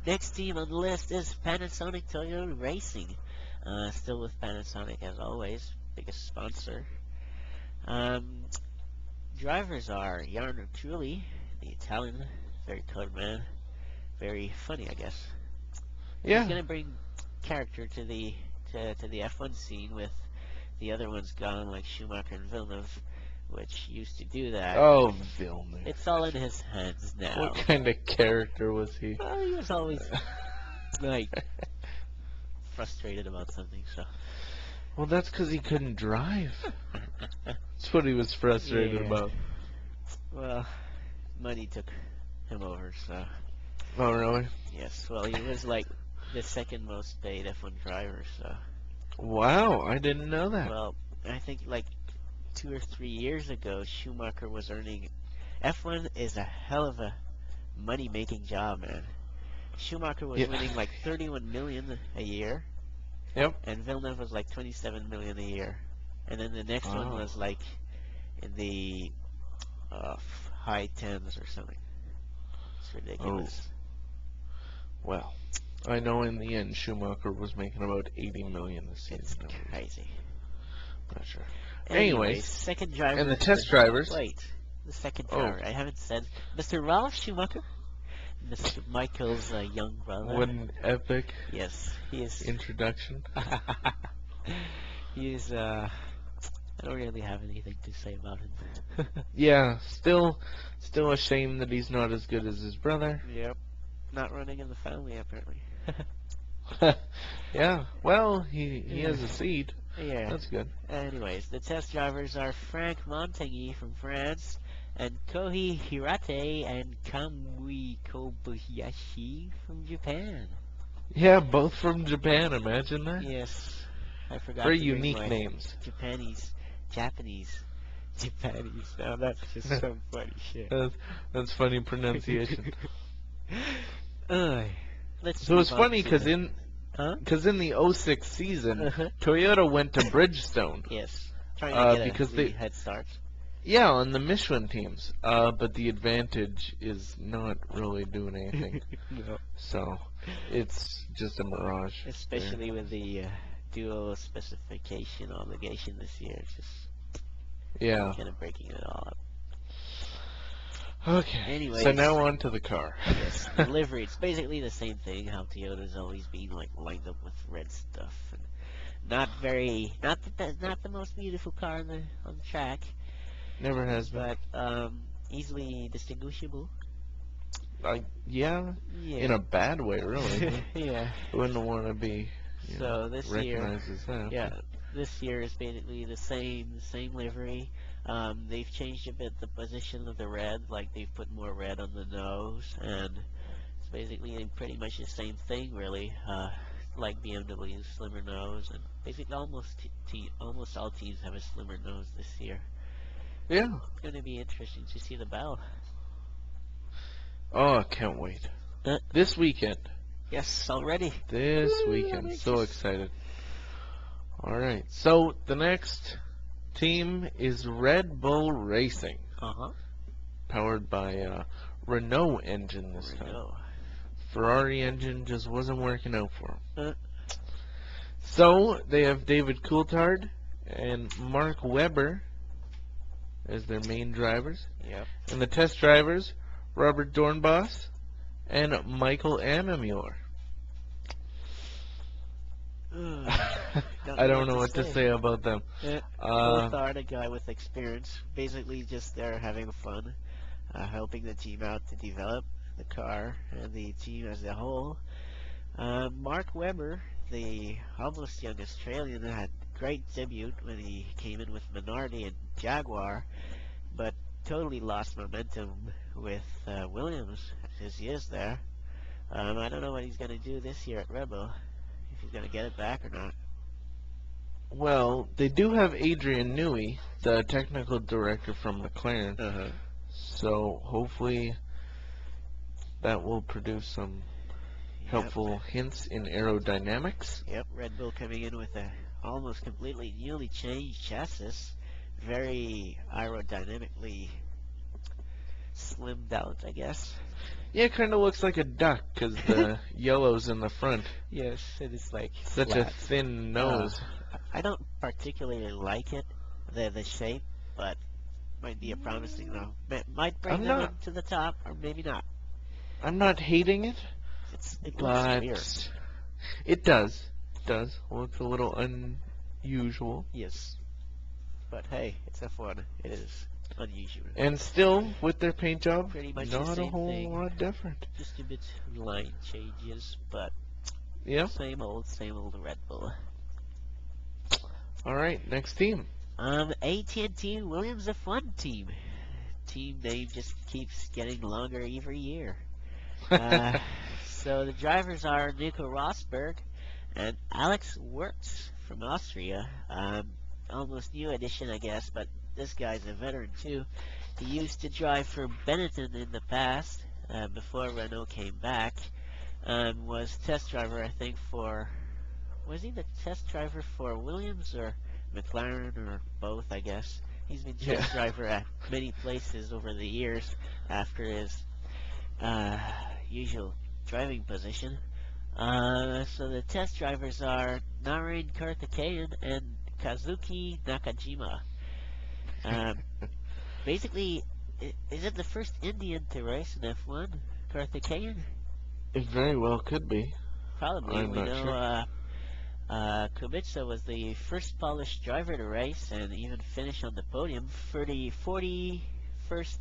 Speaker 5: Next team on the list is Panasonic Toyota Racing. Still with Panasonic as always, biggest sponsor. Drivers are Jarno Trulli, the Italian, very clever man, very funny, I guess.
Speaker 4: Yeah.
Speaker 5: He's gonna bring character to the F1 scene with the other ones gone, like Schumacher and Villeneuve, which used to do that.
Speaker 4: Oh, Villeneuve.
Speaker 5: It's all in his hands now.
Speaker 4: What kind of character was he?
Speaker 5: Well, he was always like frustrated about something, so.
Speaker 4: Well, that's because he couldn't drive. That's what he was frustrated
Speaker 5: Yeah.
Speaker 4: about.
Speaker 5: Well, money took him over, so.
Speaker 4: Oh, really?
Speaker 5: Yes, well, he was like the second most paid F1 driver, so.
Speaker 4: Wow, I didn't know that.
Speaker 5: Well, I think like 2 or 3 years ago, Schumacher was earning. F1 is a hell of a money-making job, man. Schumacher was
Speaker 4: Yeah.
Speaker 5: winning like 31 million a year,
Speaker 4: Yep.
Speaker 5: and Villeneuve was like 27 million a year, and then the next one
Speaker 4: Wow.
Speaker 5: was like in the high tens or something. It's ridiculous.
Speaker 4: Well, I know in the end Schumacher was making about 80 million this
Speaker 5: It's
Speaker 4: season.
Speaker 5: crazy.
Speaker 4: Not sure.
Speaker 5: Anyways,
Speaker 4: Anyways,
Speaker 5: second driver.
Speaker 4: and the test drivers.
Speaker 5: Wait, the second
Speaker 4: Oh.
Speaker 5: driver. I haven't said Mr. Ralf Schumacher, Mr. Michael's young brother.
Speaker 4: What an epic
Speaker 5: Yes, he is.
Speaker 4: introduction.
Speaker 5: He is. I don't really have anything to say about him.
Speaker 4: Yeah, still a shame that he's not as good as his brother.
Speaker 5: Yep. Not running in the family apparently.
Speaker 4: Yeah, well, he has a seed.
Speaker 5: Yeah.
Speaker 4: That's good.
Speaker 5: Anyways, the test drivers are Frank Montagny from France and Kohi Hirate and Kamui Kobayashi from Japan.
Speaker 4: Yeah, both from Japan, imagine that.
Speaker 5: Yes. I forgot
Speaker 4: Very
Speaker 5: to bring
Speaker 4: unique
Speaker 5: my
Speaker 4: names.
Speaker 5: Japanese. Now that's just some funny shit.
Speaker 4: That's funny pronunciation.
Speaker 5: Let's
Speaker 4: So it's
Speaker 5: move on
Speaker 4: funny
Speaker 5: to
Speaker 4: because
Speaker 5: the-
Speaker 4: in
Speaker 5: Huh?
Speaker 4: the 06 season,
Speaker 5: Uh-huh.
Speaker 4: Toyota went to Bridgestone.
Speaker 5: Yes. Trying to get
Speaker 4: because
Speaker 5: a
Speaker 4: they-
Speaker 5: head start.
Speaker 4: Yeah, on the Michelin teams. But the advantage is not really doing anything.
Speaker 5: No.
Speaker 4: So it's just a mirage. there.
Speaker 5: Especially with the dual specification obligation this year. It's just
Speaker 4: Yeah.
Speaker 5: kind of breaking it all up.
Speaker 4: Okay.
Speaker 5: Anyways.
Speaker 4: So now on to the car.
Speaker 5: Yes, the livery. It's basically the same thing. How Toyota's always been like lined up with red stuff, and not the most beautiful car on the track,
Speaker 4: Never has been.
Speaker 5: but easily distinguishable.
Speaker 4: Yeah,
Speaker 5: Yeah.
Speaker 4: in a bad way, really.
Speaker 5: Yeah.
Speaker 4: I wouldn't want to be
Speaker 5: So this year,
Speaker 4: recognized as that.
Speaker 5: yeah, this year is basically the same livery. They've changed a bit the position of the red, like they've put more red on the nose, and it's basically pretty much the same thing, really. Like BMW's slimmer nose, and basically almost all teams have a slimmer nose this year.
Speaker 4: Yeah.
Speaker 5: It's going to be interesting to see the battle.
Speaker 4: Oh, I can't wait. This weekend.
Speaker 5: Yes, already.
Speaker 4: This
Speaker 5: Woo,
Speaker 4: weekend.
Speaker 5: I'm
Speaker 4: So
Speaker 5: anxious.
Speaker 4: excited. All right. So the next team is Red Bull Racing,
Speaker 5: Uh-huh.
Speaker 4: powered by Renault engine this time.
Speaker 5: Renault.
Speaker 4: Ferrari engine just wasn't working out for them.
Speaker 5: Uh.
Speaker 4: So they have David Coulthard and Mark Webber as their main drivers.
Speaker 5: Yep.
Speaker 4: And the test drivers, Robert Dornbos and Michael Amamure. I don't know what to say about them.
Speaker 5: Coulthard, a guy with experience, basically just there having fun, helping the team out to develop the car and the team as a whole. Mark Webber, the almost young Australian, had great debut when he came in with Minardi and Jaguar, but totally lost momentum with Williams as he is there. I don't know what he's going to do this year at Red Bull, if he's going to get it back or not.
Speaker 4: Well, they do have Adrian Newey, the technical director from McLaren. So hopefully that will produce some helpful hints in aerodynamics.
Speaker 5: Yep, Red Bull coming in with a almost completely newly changed chassis. Very aerodynamically slimmed out, I guess.
Speaker 4: Yeah, it kind of looks like a duck because the yellow's in the front.
Speaker 5: Yes, it is like
Speaker 4: Such
Speaker 5: flat.
Speaker 4: a thin nose.
Speaker 5: I don't particularly like it, the shape, but might be a promising though. Might bring
Speaker 4: I'm
Speaker 5: them
Speaker 4: not-
Speaker 5: into the top, or maybe not.
Speaker 4: I'm not hating it,
Speaker 5: It looks
Speaker 4: but
Speaker 5: weird.
Speaker 4: it does. It does. Looks a little unusual.
Speaker 5: Yes, but hey, it's F1. It is unusual.
Speaker 4: And still, with their paint job,
Speaker 5: Pretty much the
Speaker 4: not a
Speaker 5: same
Speaker 4: whole
Speaker 5: thing.
Speaker 4: lot different.
Speaker 5: Just a bit line changes, but
Speaker 4: Yeah.
Speaker 5: same old Red Bull.
Speaker 4: All right, next team.
Speaker 5: AT&T Williams F1 team. Team name just keeps getting longer every year. So the drivers are Nico Rosberg and Alex Wirtz from Austria. Almost new addition, I guess, but this guy's a veteran too. He used to drive for Benetton in the past, before Renault came back. Was test driver, I think, was he the test driver for Williams or McLaren or both, I guess? He's been test driver at many places over the years after his usual driving position. So the test drivers are Naren Karthikeyan and Kazuki Nakajima. Basically, is it the first Indian to race in F1? Karthikeyan?
Speaker 4: It very well could be.
Speaker 5: Probably.
Speaker 4: I'm
Speaker 5: We
Speaker 4: not
Speaker 5: know
Speaker 4: sure.
Speaker 5: Kubica was the first Polish driver to race and even finish on the podium for the 41st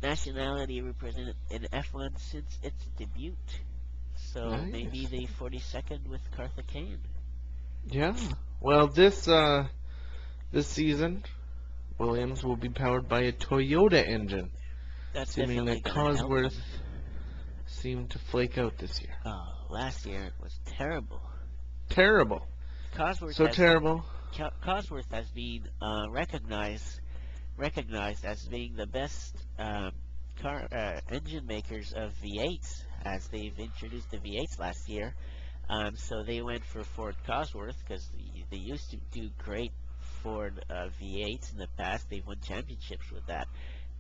Speaker 5: nationality represented in F1 since its debut. So
Speaker 4: Nice.
Speaker 5: maybe the 42nd with Karthikeyan.
Speaker 4: Yeah. Well, this season, Williams will be powered by a Toyota engine,
Speaker 5: That's
Speaker 4: assuming
Speaker 5: definitely
Speaker 4: that
Speaker 5: going to help
Speaker 4: Cosworth
Speaker 5: them.
Speaker 4: seemed to flake out this year.
Speaker 5: Oh, last year it was terrible.
Speaker 4: Terrible.
Speaker 5: Cosworth
Speaker 4: So
Speaker 5: has,
Speaker 4: terrible.
Speaker 5: Cosworth has been recognized as being the best engine makers of V8s, as they've introduced the V8s last year. So they went for Ford Cosworth because they used to do great Ford V8s in the past. They've won championships with that.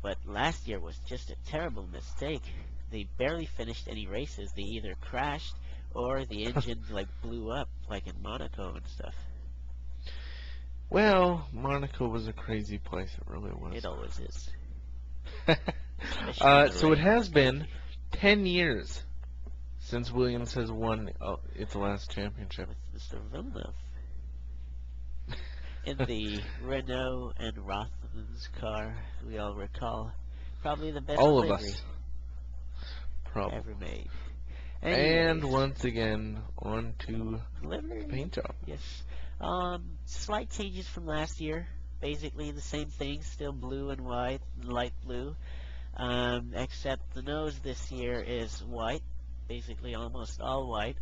Speaker 5: But last year was just a terrible mistake. They barely finished any races. They either crashed or the engine like blew up, like in Monaco and stuff.
Speaker 4: Well, Monaco was a crazy place. It really was.
Speaker 5: It always is. Especially in the
Speaker 4: So it
Speaker 5: rain.
Speaker 4: has been 10 years since Williams has won its last championship.
Speaker 5: With Mr. Villeneuve. In the Renault and Rothmans car, we all recall. Probably the best
Speaker 4: All of
Speaker 5: livery
Speaker 4: us. Probably.
Speaker 5: ever made.
Speaker 4: And
Speaker 5: Anyways,
Speaker 4: once again, on to
Speaker 5: livery.
Speaker 4: paint job.
Speaker 5: Yes. Slight changes from last year. Basically the same thing, still blue and white, light blue. Except the nose this year is white, basically almost all white.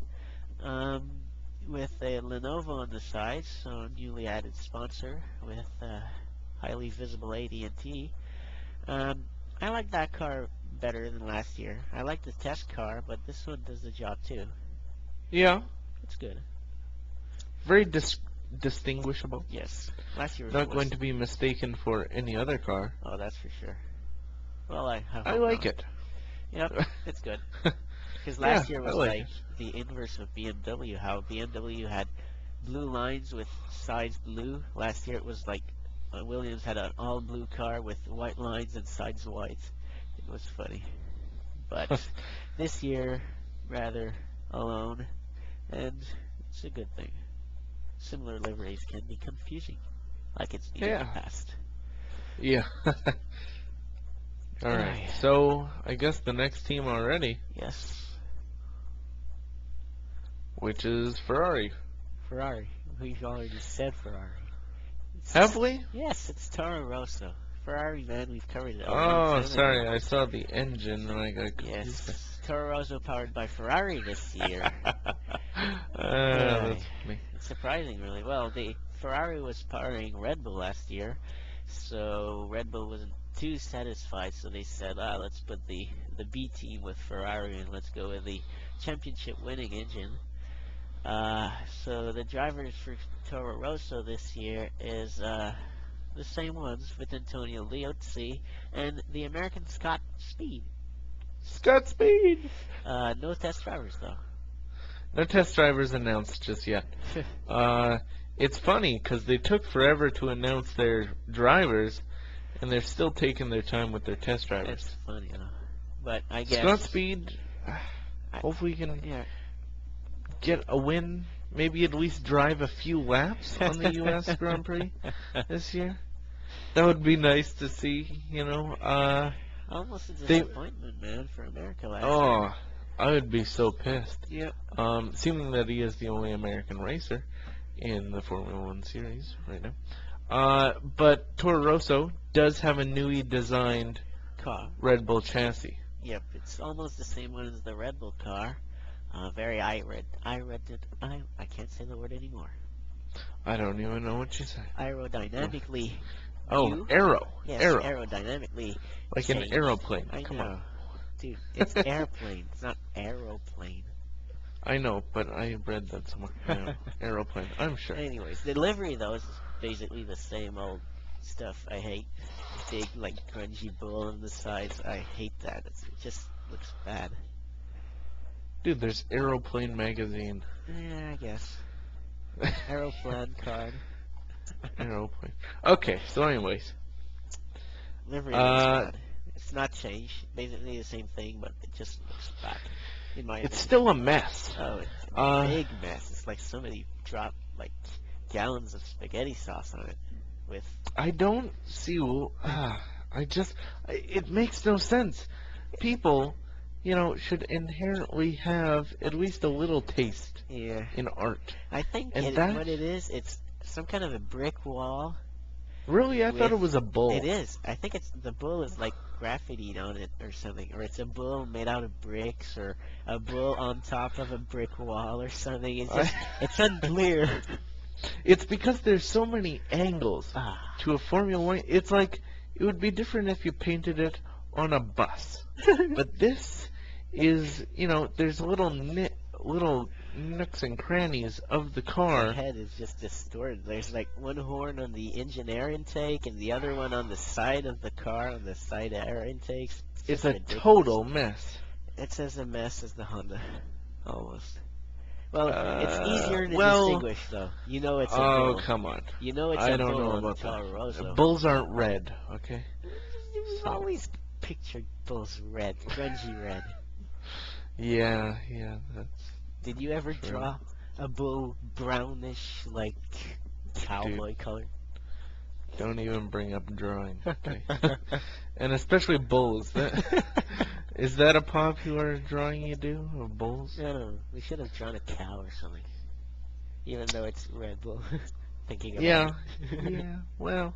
Speaker 5: With a Lenovo on the side, so newly added sponsor with highly visible AT&T. I like that car better than last year. I like the test car, but this one does the job too.
Speaker 4: Yeah,
Speaker 5: It's good.
Speaker 4: very distinguishable.
Speaker 5: Yes. Last year was
Speaker 4: Not
Speaker 5: the
Speaker 4: going
Speaker 5: worst.
Speaker 4: to be mistaken for any other car.
Speaker 5: Oh, that's for sure. Well, I
Speaker 4: I
Speaker 5: hope
Speaker 4: like
Speaker 5: not.
Speaker 4: it.
Speaker 5: Yep, it's good. Because last year
Speaker 4: I
Speaker 5: was
Speaker 4: like
Speaker 5: like the inverse of BMW. How BMW had blue lines with sides blue. Last year it was like Williams had an all blue car with white lines and sides white. It was funny. But this year, rather alone, and it's a good thing. Similar liveries can be confusing, like it's been in
Speaker 4: Yeah.
Speaker 5: the past.
Speaker 4: Yeah. All right.
Speaker 5: Alright.
Speaker 4: So I guess the next team already,
Speaker 5: Yes,
Speaker 4: which is Ferrari.
Speaker 5: Ferrari. We've already said Ferrari.
Speaker 4: Have we?
Speaker 5: Yes, it's Toro Rosso. Ferrari, man, we've covered it. a long
Speaker 4: Oh,
Speaker 5: time
Speaker 4: sorry.
Speaker 5: ago.
Speaker 4: I saw the engine and I got confused.
Speaker 5: Yes, Toro Rosso powered by Ferrari this year.
Speaker 4: That's funny.
Speaker 5: It's surprising, really. Well, the Ferrari was powering Red Bull last year, so Red Bull wasn't too satisfied, so they said, let's put the B team with Ferrari and let's go with the championship winning engine. So the drivers for Toro Rosso this year is the same ones with Antonio Liozzi and the American Scott Speed.
Speaker 4: Scott Speed.
Speaker 5: No test drivers though.
Speaker 4: No test drivers announced just yet. It's funny because they took forever to announce their drivers, and they're still taking their time with their test drivers.
Speaker 5: It's funny, but I guess
Speaker 4: Scott Speed, hopefully can get a win. Maybe at least drive a few laps on the U.S. Grand Prix this year. That would be nice to see, you know.
Speaker 5: Almost a disappointment, man, for America last year.
Speaker 4: Oh, I would be so pissed.
Speaker 5: Yep.
Speaker 4: Seeming that he is the only American racer in the Formula One series right now. But Toro Rosso does have a newly designed
Speaker 5: Car.
Speaker 4: Red Bull chassis.
Speaker 5: Yep, it's almost the same one as the Red Bull car. Very I can't say the word anymore.
Speaker 4: I don't even know what you say.
Speaker 5: Aerodynamically.
Speaker 4: Oh, aero.
Speaker 5: Yes,
Speaker 4: aero.
Speaker 5: aerodynamically.
Speaker 4: Like
Speaker 5: changed.
Speaker 4: an aeroplane.
Speaker 5: I
Speaker 4: Come
Speaker 5: know.
Speaker 4: on.
Speaker 5: Dude, it's airplane. It's not aeroplane.
Speaker 4: I know, but I read that somewhere. Yeah, aeroplane. I'm sure.
Speaker 5: Anyways, the livery though is basically the same old stuff I hate. Big like grungy bull on the sides. I hate that. It just looks bad.
Speaker 4: Dude, there's Aeroplane magazine.
Speaker 5: Yeah, I guess. Aeroplane card.
Speaker 4: Aeroplane. Okay, so anyways.
Speaker 5: Livery looks bad. It's not changed. Basically the same thing, but it just looks bad. In my
Speaker 4: It's
Speaker 5: opinion.
Speaker 4: still a mess.
Speaker 5: Oh, it's a big mess. It's like somebody dropped like gallons of spaghetti sauce on it. With
Speaker 4: I don't see. It makes no sense. People, you know, should inherently have at least a little taste
Speaker 5: yeah,
Speaker 4: in art.
Speaker 5: I think
Speaker 4: And
Speaker 5: what it is, it's some kind of a brick wall.
Speaker 4: Really, I thought it was a bull.
Speaker 5: It is. I think it's the bull is like graffitied on it or something, or it's a bull made out of bricks, or a bull on top of a brick wall or something. It's just it's unclear.
Speaker 4: It's because there's so many angles
Speaker 5: Ah.
Speaker 4: to a Formula One. It's like it would be different if you painted it on a bus, but this is, you know, there's little nooks and crannies of the
Speaker 5: The
Speaker 4: car.
Speaker 5: head is just distorted. There's like one horn on the engine air intake and the other one on the side of the car on the side air intakes.
Speaker 4: It's
Speaker 5: just
Speaker 4: a
Speaker 5: ridiculous.
Speaker 4: total mess.
Speaker 5: It's as a mess as the Honda, almost. Well, it's easier to
Speaker 4: well,
Speaker 5: distinguish though. You know it's a
Speaker 4: Oh,
Speaker 5: bull.
Speaker 4: come on.
Speaker 5: You know it's
Speaker 4: I
Speaker 5: a
Speaker 4: don't
Speaker 5: bull
Speaker 4: know
Speaker 5: on
Speaker 4: about
Speaker 5: Toro Rosso.
Speaker 4: that. Bulls aren't red, okay?
Speaker 5: You've
Speaker 4: So-
Speaker 5: always pictured bulls red, grungy red.
Speaker 4: Yeah, that's...
Speaker 5: Did you ever
Speaker 4: True.
Speaker 5: draw a bull brownish, like cowboy color?
Speaker 4: Don't even bring up drawing, okay? And especially bulls. Is that a popular drawing you do of bulls?
Speaker 5: I don't know. We should have drawn a cow or something. Even though it's Red Bull. Thinking about
Speaker 4: Yeah,
Speaker 5: it.
Speaker 4: yeah. Well,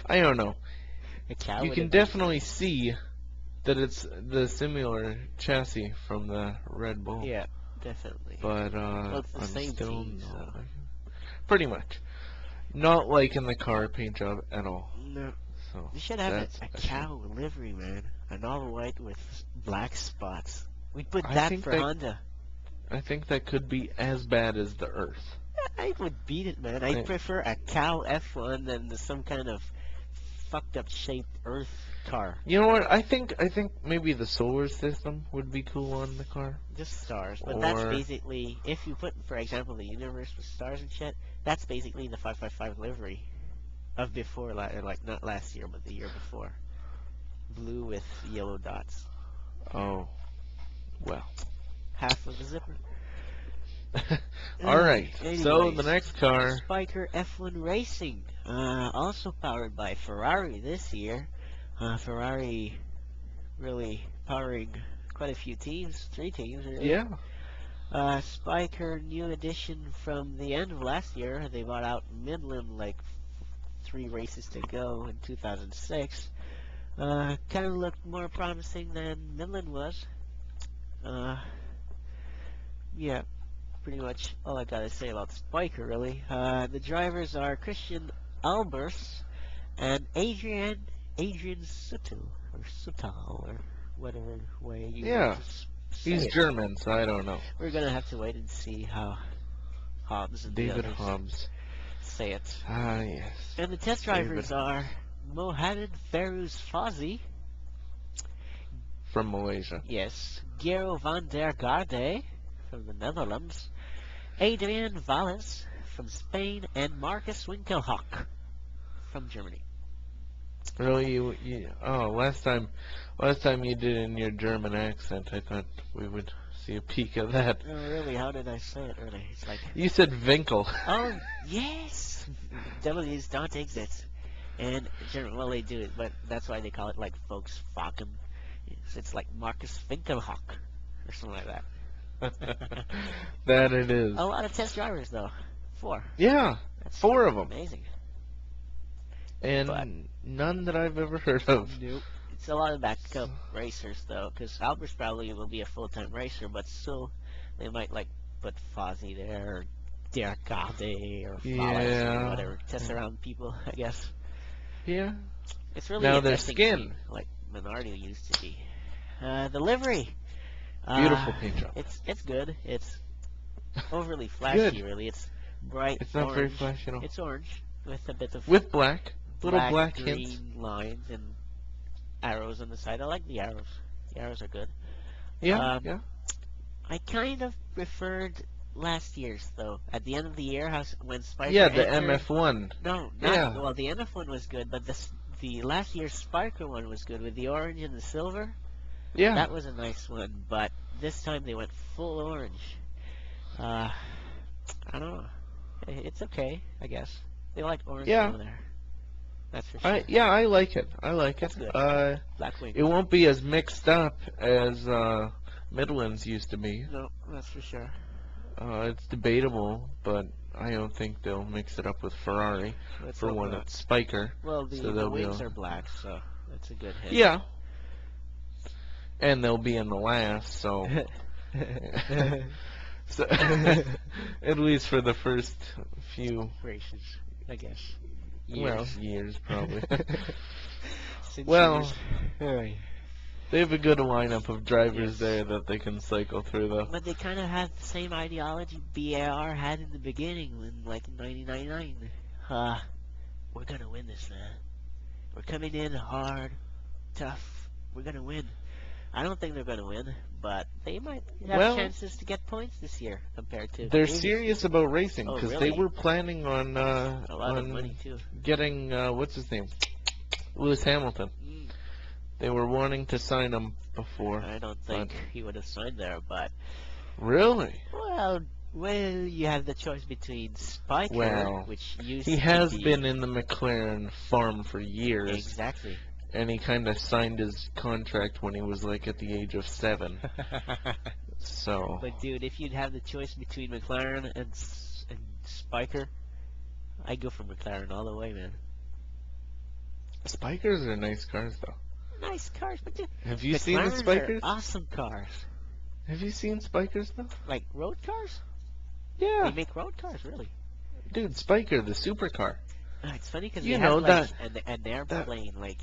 Speaker 4: I don't know.
Speaker 5: A cow
Speaker 4: You
Speaker 5: would
Speaker 4: can
Speaker 5: have been-
Speaker 4: definitely see that it's the similar chassis from the Red Bull.
Speaker 5: Yeah, definitely.
Speaker 4: But
Speaker 5: it's the
Speaker 4: I'm
Speaker 5: same
Speaker 4: still
Speaker 5: team,
Speaker 4: not
Speaker 5: so.
Speaker 4: liking- pretty much not liking the car paint job at all.
Speaker 5: No.
Speaker 4: So
Speaker 5: We should have
Speaker 4: that's
Speaker 5: a
Speaker 4: a shame.
Speaker 5: cow livery, man. An all white with black spots. We'd put
Speaker 4: I
Speaker 5: that
Speaker 4: think
Speaker 5: for
Speaker 4: that-
Speaker 5: Honda.
Speaker 4: I think that could be as bad as the Earth.
Speaker 5: I would beat it, man.
Speaker 4: I-
Speaker 5: I'd prefer a cow F1 than some kind of fucked up shaped Earth car.
Speaker 4: You know what? I think maybe the solar system would be cool on the car.
Speaker 5: Just stars. But that's
Speaker 4: Or-
Speaker 5: basically, if you put, for example, the universe with stars and shit, that's basically the 555 livery of before, like not last year, but the year before. Blue with yellow dots.
Speaker 4: Oh, well.
Speaker 5: Half of the zipper.
Speaker 4: All right. So
Speaker 5: Anyways.
Speaker 4: the next car.
Speaker 5: Spiker F1 Racing, also powered by Ferrari this year. Ferrari really powering quite a few teams, 3 teams really.
Speaker 4: Yeah.
Speaker 5: Spiker, new addition from the end of last year. They bought out Midland like 3 races to go in 2006. Kind of looked more promising than Midland was. Yeah, pretty much all I gotta say about Spiker, really. The drivers are Christian Albers and Adrian Adrian Sutil, or whatever way you
Speaker 4: Yeah.
Speaker 5: want to say
Speaker 4: He's
Speaker 5: it.
Speaker 4: German, so I don't know.
Speaker 5: We're gonna have to wait and see how Hobbs and the
Speaker 4: David
Speaker 5: others
Speaker 4: Hobbs.
Speaker 5: say it.
Speaker 4: Ah, yes.
Speaker 5: And the test
Speaker 4: David
Speaker 5: drivers are Mohamed Feruz Fazi,
Speaker 4: From Malaysia.
Speaker 5: yes, Gero van der Garde from the Netherlands, Adrian Valles from Spain, and Marcus Winkelhock from Germany.
Speaker 4: Really, last time you did it in your German accent, I thought we would see a peek of that.
Speaker 5: Oh, really? How did I say it earlier? It's like,
Speaker 4: You said Winkel.
Speaker 5: oh, yes! W's don't exist. And German, well, they do it, but that's why they call it like Volkswagen. It's like Marcus Winkelhock or something like that.
Speaker 4: That it is.
Speaker 5: A lot of test drivers, though. 4.
Speaker 4: Yeah,
Speaker 5: That's
Speaker 4: 4 of them,
Speaker 5: amazing.
Speaker 4: and
Speaker 5: But-
Speaker 4: none that I've ever heard of.
Speaker 5: Nope. It's a lot of backup racers, though, because Albert's probably will be a full-time racer, but still, they might like put Fozzie there, or Derek Gade, or Valles,
Speaker 4: Yeah.
Speaker 5: or whatever, test around people, I guess.
Speaker 4: Yeah.
Speaker 5: It's really
Speaker 4: Now their
Speaker 5: interesting
Speaker 4: skin.
Speaker 5: team, like Minardi used to be. The livery.
Speaker 4: Beautiful paint job.
Speaker 5: It's good. It's overly flashy,
Speaker 4: Good.
Speaker 5: really. It's bright
Speaker 4: It's not
Speaker 5: orange.
Speaker 4: very flashy at all.
Speaker 5: It's orange with a bit of
Speaker 4: With black, little black
Speaker 5: green
Speaker 4: hints.
Speaker 5: lines and arrows on the side. I like the arrows. The arrows are good.
Speaker 4: Yeah, yeah.
Speaker 5: I kind of preferred last year's though. At the end of the year, when Spiker
Speaker 4: Yeah, the
Speaker 5: entered-
Speaker 4: MF1.
Speaker 5: No, not
Speaker 4: Yeah.
Speaker 5: well. The NF1 was good, but the last year's Spiker one was good with the orange and the silver.
Speaker 4: Yeah.
Speaker 5: That was a nice one, but this time they went full orange. I don't know. It's okay, I guess. They like orange
Speaker 4: Yeah.
Speaker 5: over there. That's for sure.
Speaker 4: I like it. I like it.
Speaker 5: That's good. Black wing.
Speaker 4: It won't be as mixed up as Midlands used to be.
Speaker 5: No, that's for sure.
Speaker 4: It's debatable, but I don't think they'll mix it up with Ferrari.
Speaker 5: Let's
Speaker 4: For
Speaker 5: hope
Speaker 4: one,
Speaker 5: not.
Speaker 4: it's Spiker.
Speaker 5: Well, the,
Speaker 4: so
Speaker 5: the
Speaker 4: they'll be
Speaker 5: wings
Speaker 4: able-
Speaker 5: are black, so that's a good hit.
Speaker 4: Yeah. And they'll be in the last, so so at least for the first few
Speaker 5: Races, I guess.
Speaker 4: years probably.
Speaker 5: Since
Speaker 4: Well,
Speaker 5: years.
Speaker 4: They have a good lineup of drivers
Speaker 5: Yes.
Speaker 4: there that they can cycle through though.
Speaker 5: But they kind of had the same ideology BAR had in the beginning, in like 1999. We're gonna win this, man. We're coming in hard, tough. We're gonna win. I don't think they're gonna win, but they might have
Speaker 4: Well-
Speaker 5: chances to get points this year compared to.
Speaker 4: They're
Speaker 5: previous-
Speaker 4: serious about racing
Speaker 5: Oh,
Speaker 4: because
Speaker 5: really?
Speaker 4: they were planning on
Speaker 5: A lot of money too.
Speaker 4: getting what's his name, Lewis Hamilton.
Speaker 5: Mm,
Speaker 4: They were wanting to sign him before.
Speaker 5: I don't think he would have signed there, but
Speaker 4: Really?
Speaker 5: well, you have the choice between Spiker,
Speaker 4: Well,
Speaker 5: which used
Speaker 4: He
Speaker 5: to
Speaker 4: has
Speaker 5: be
Speaker 4: been in the McLaren farm for years,
Speaker 5: exactly.
Speaker 4: and he kind of signed his contract when he was like at the age of 7. So
Speaker 5: But dude, if you'd have the choice between McLaren and Spiker, I'd go for McLaren all the way, man.
Speaker 4: Spikers are nice cars though.
Speaker 5: Nice cars, but dude,
Speaker 4: Have you seen the
Speaker 5: McLarens
Speaker 4: Spikers?
Speaker 5: are awesome cars.
Speaker 4: Have you seen Spikers though?
Speaker 5: Like road cars?
Speaker 4: Yeah,
Speaker 5: They make road cars, really.
Speaker 4: dude, Spiker, the supercar.
Speaker 5: It's funny because
Speaker 4: You
Speaker 5: they
Speaker 4: know
Speaker 5: have like an
Speaker 4: that-
Speaker 5: airplane, like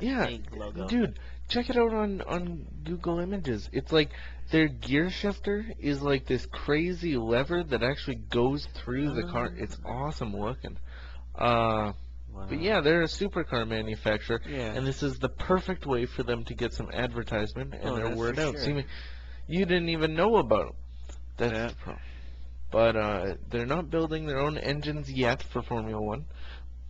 Speaker 4: Yeah,
Speaker 5: big logo.
Speaker 4: dude, check it out on Google Images. It's like their gear shifter is like this crazy lever that actually goes through the car. It's awesome looking.
Speaker 5: Wow.
Speaker 4: But yeah, they're a supercar manufacturer,
Speaker 5: Yeah.
Speaker 4: and this is the perfect way for them to get some advertisement and
Speaker 5: Oh,
Speaker 4: their
Speaker 5: that's
Speaker 4: word
Speaker 5: for
Speaker 4: out.
Speaker 5: sure.
Speaker 4: See, you didn't even know about them. That's
Speaker 5: Yeah.
Speaker 4: the problem. But they're not building their own engines yet for Formula One,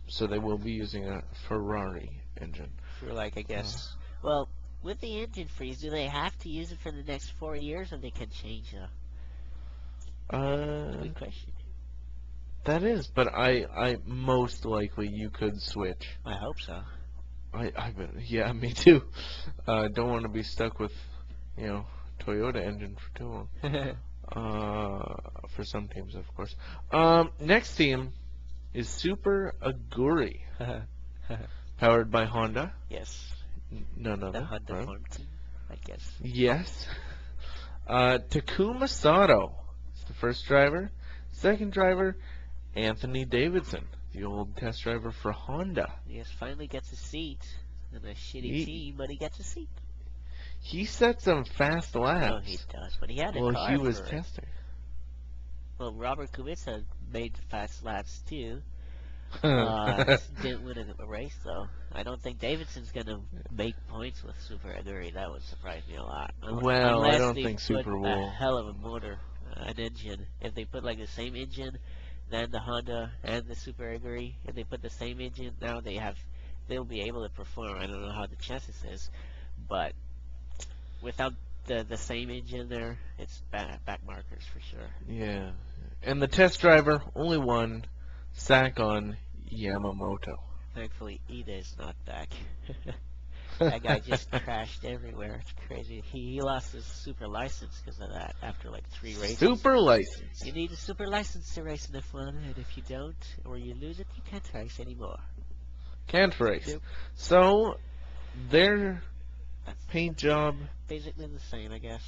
Speaker 4: so they will be using a Ferrari engine.
Speaker 5: For like, I guess. Well, with the engine freeze, do they have to use it for the next 4 years, or they can change? Good question.
Speaker 4: That is, but I most likely you could switch.
Speaker 5: I hope so.
Speaker 4: I bet, yeah, me too. Don't want to be stuck with, Toyota engine for too long. For some teams, of course. Next team is Super Aguri, powered by Honda.
Speaker 5: Yes,
Speaker 4: None other.
Speaker 5: the Honda
Speaker 4: right?
Speaker 5: farm team, I guess.
Speaker 4: Yes. Takuma Sato is the first driver. Second driver, Anthony Davidson, the old test driver for Honda.
Speaker 5: Yes, finally gets a seat. and a shitty
Speaker 4: He-
Speaker 5: team, but he gets a seat.
Speaker 4: He set some fast laps.
Speaker 5: Oh, he does, but he had a
Speaker 4: Well,
Speaker 5: car
Speaker 4: he was
Speaker 5: for it.
Speaker 4: testing.
Speaker 5: Well, Robert Kubica made fast laps too. Didn't win a race though. I don't think Davidson's gonna make points with Super Aguri. That would surprise me a lot.
Speaker 4: Well, I
Speaker 5: Unless
Speaker 4: don't
Speaker 5: they
Speaker 4: think
Speaker 5: put
Speaker 4: Super
Speaker 5: a
Speaker 4: will.
Speaker 5: hell of a motor, an engine. If they put like the same engine, then the Honda and the Super Aguri, if they put the same engine, now they'll be able to perform. I don't know how the chances is, but without the same engine there, it's back markers for sure.
Speaker 4: Yeah. And the test driver, only one, Sakon Yamamoto.
Speaker 5: Thankfully, Ida is not back. That guy just crashed everywhere. It's crazy. He lost his super license because of that after like 3 races.
Speaker 4: Super license.
Speaker 5: You need a super license to race in F1, and if you don't, or you lose it, you can't race anymore.
Speaker 4: Can't race.
Speaker 5: Yep.
Speaker 4: So, their paint job,
Speaker 5: Basically the same, I guess.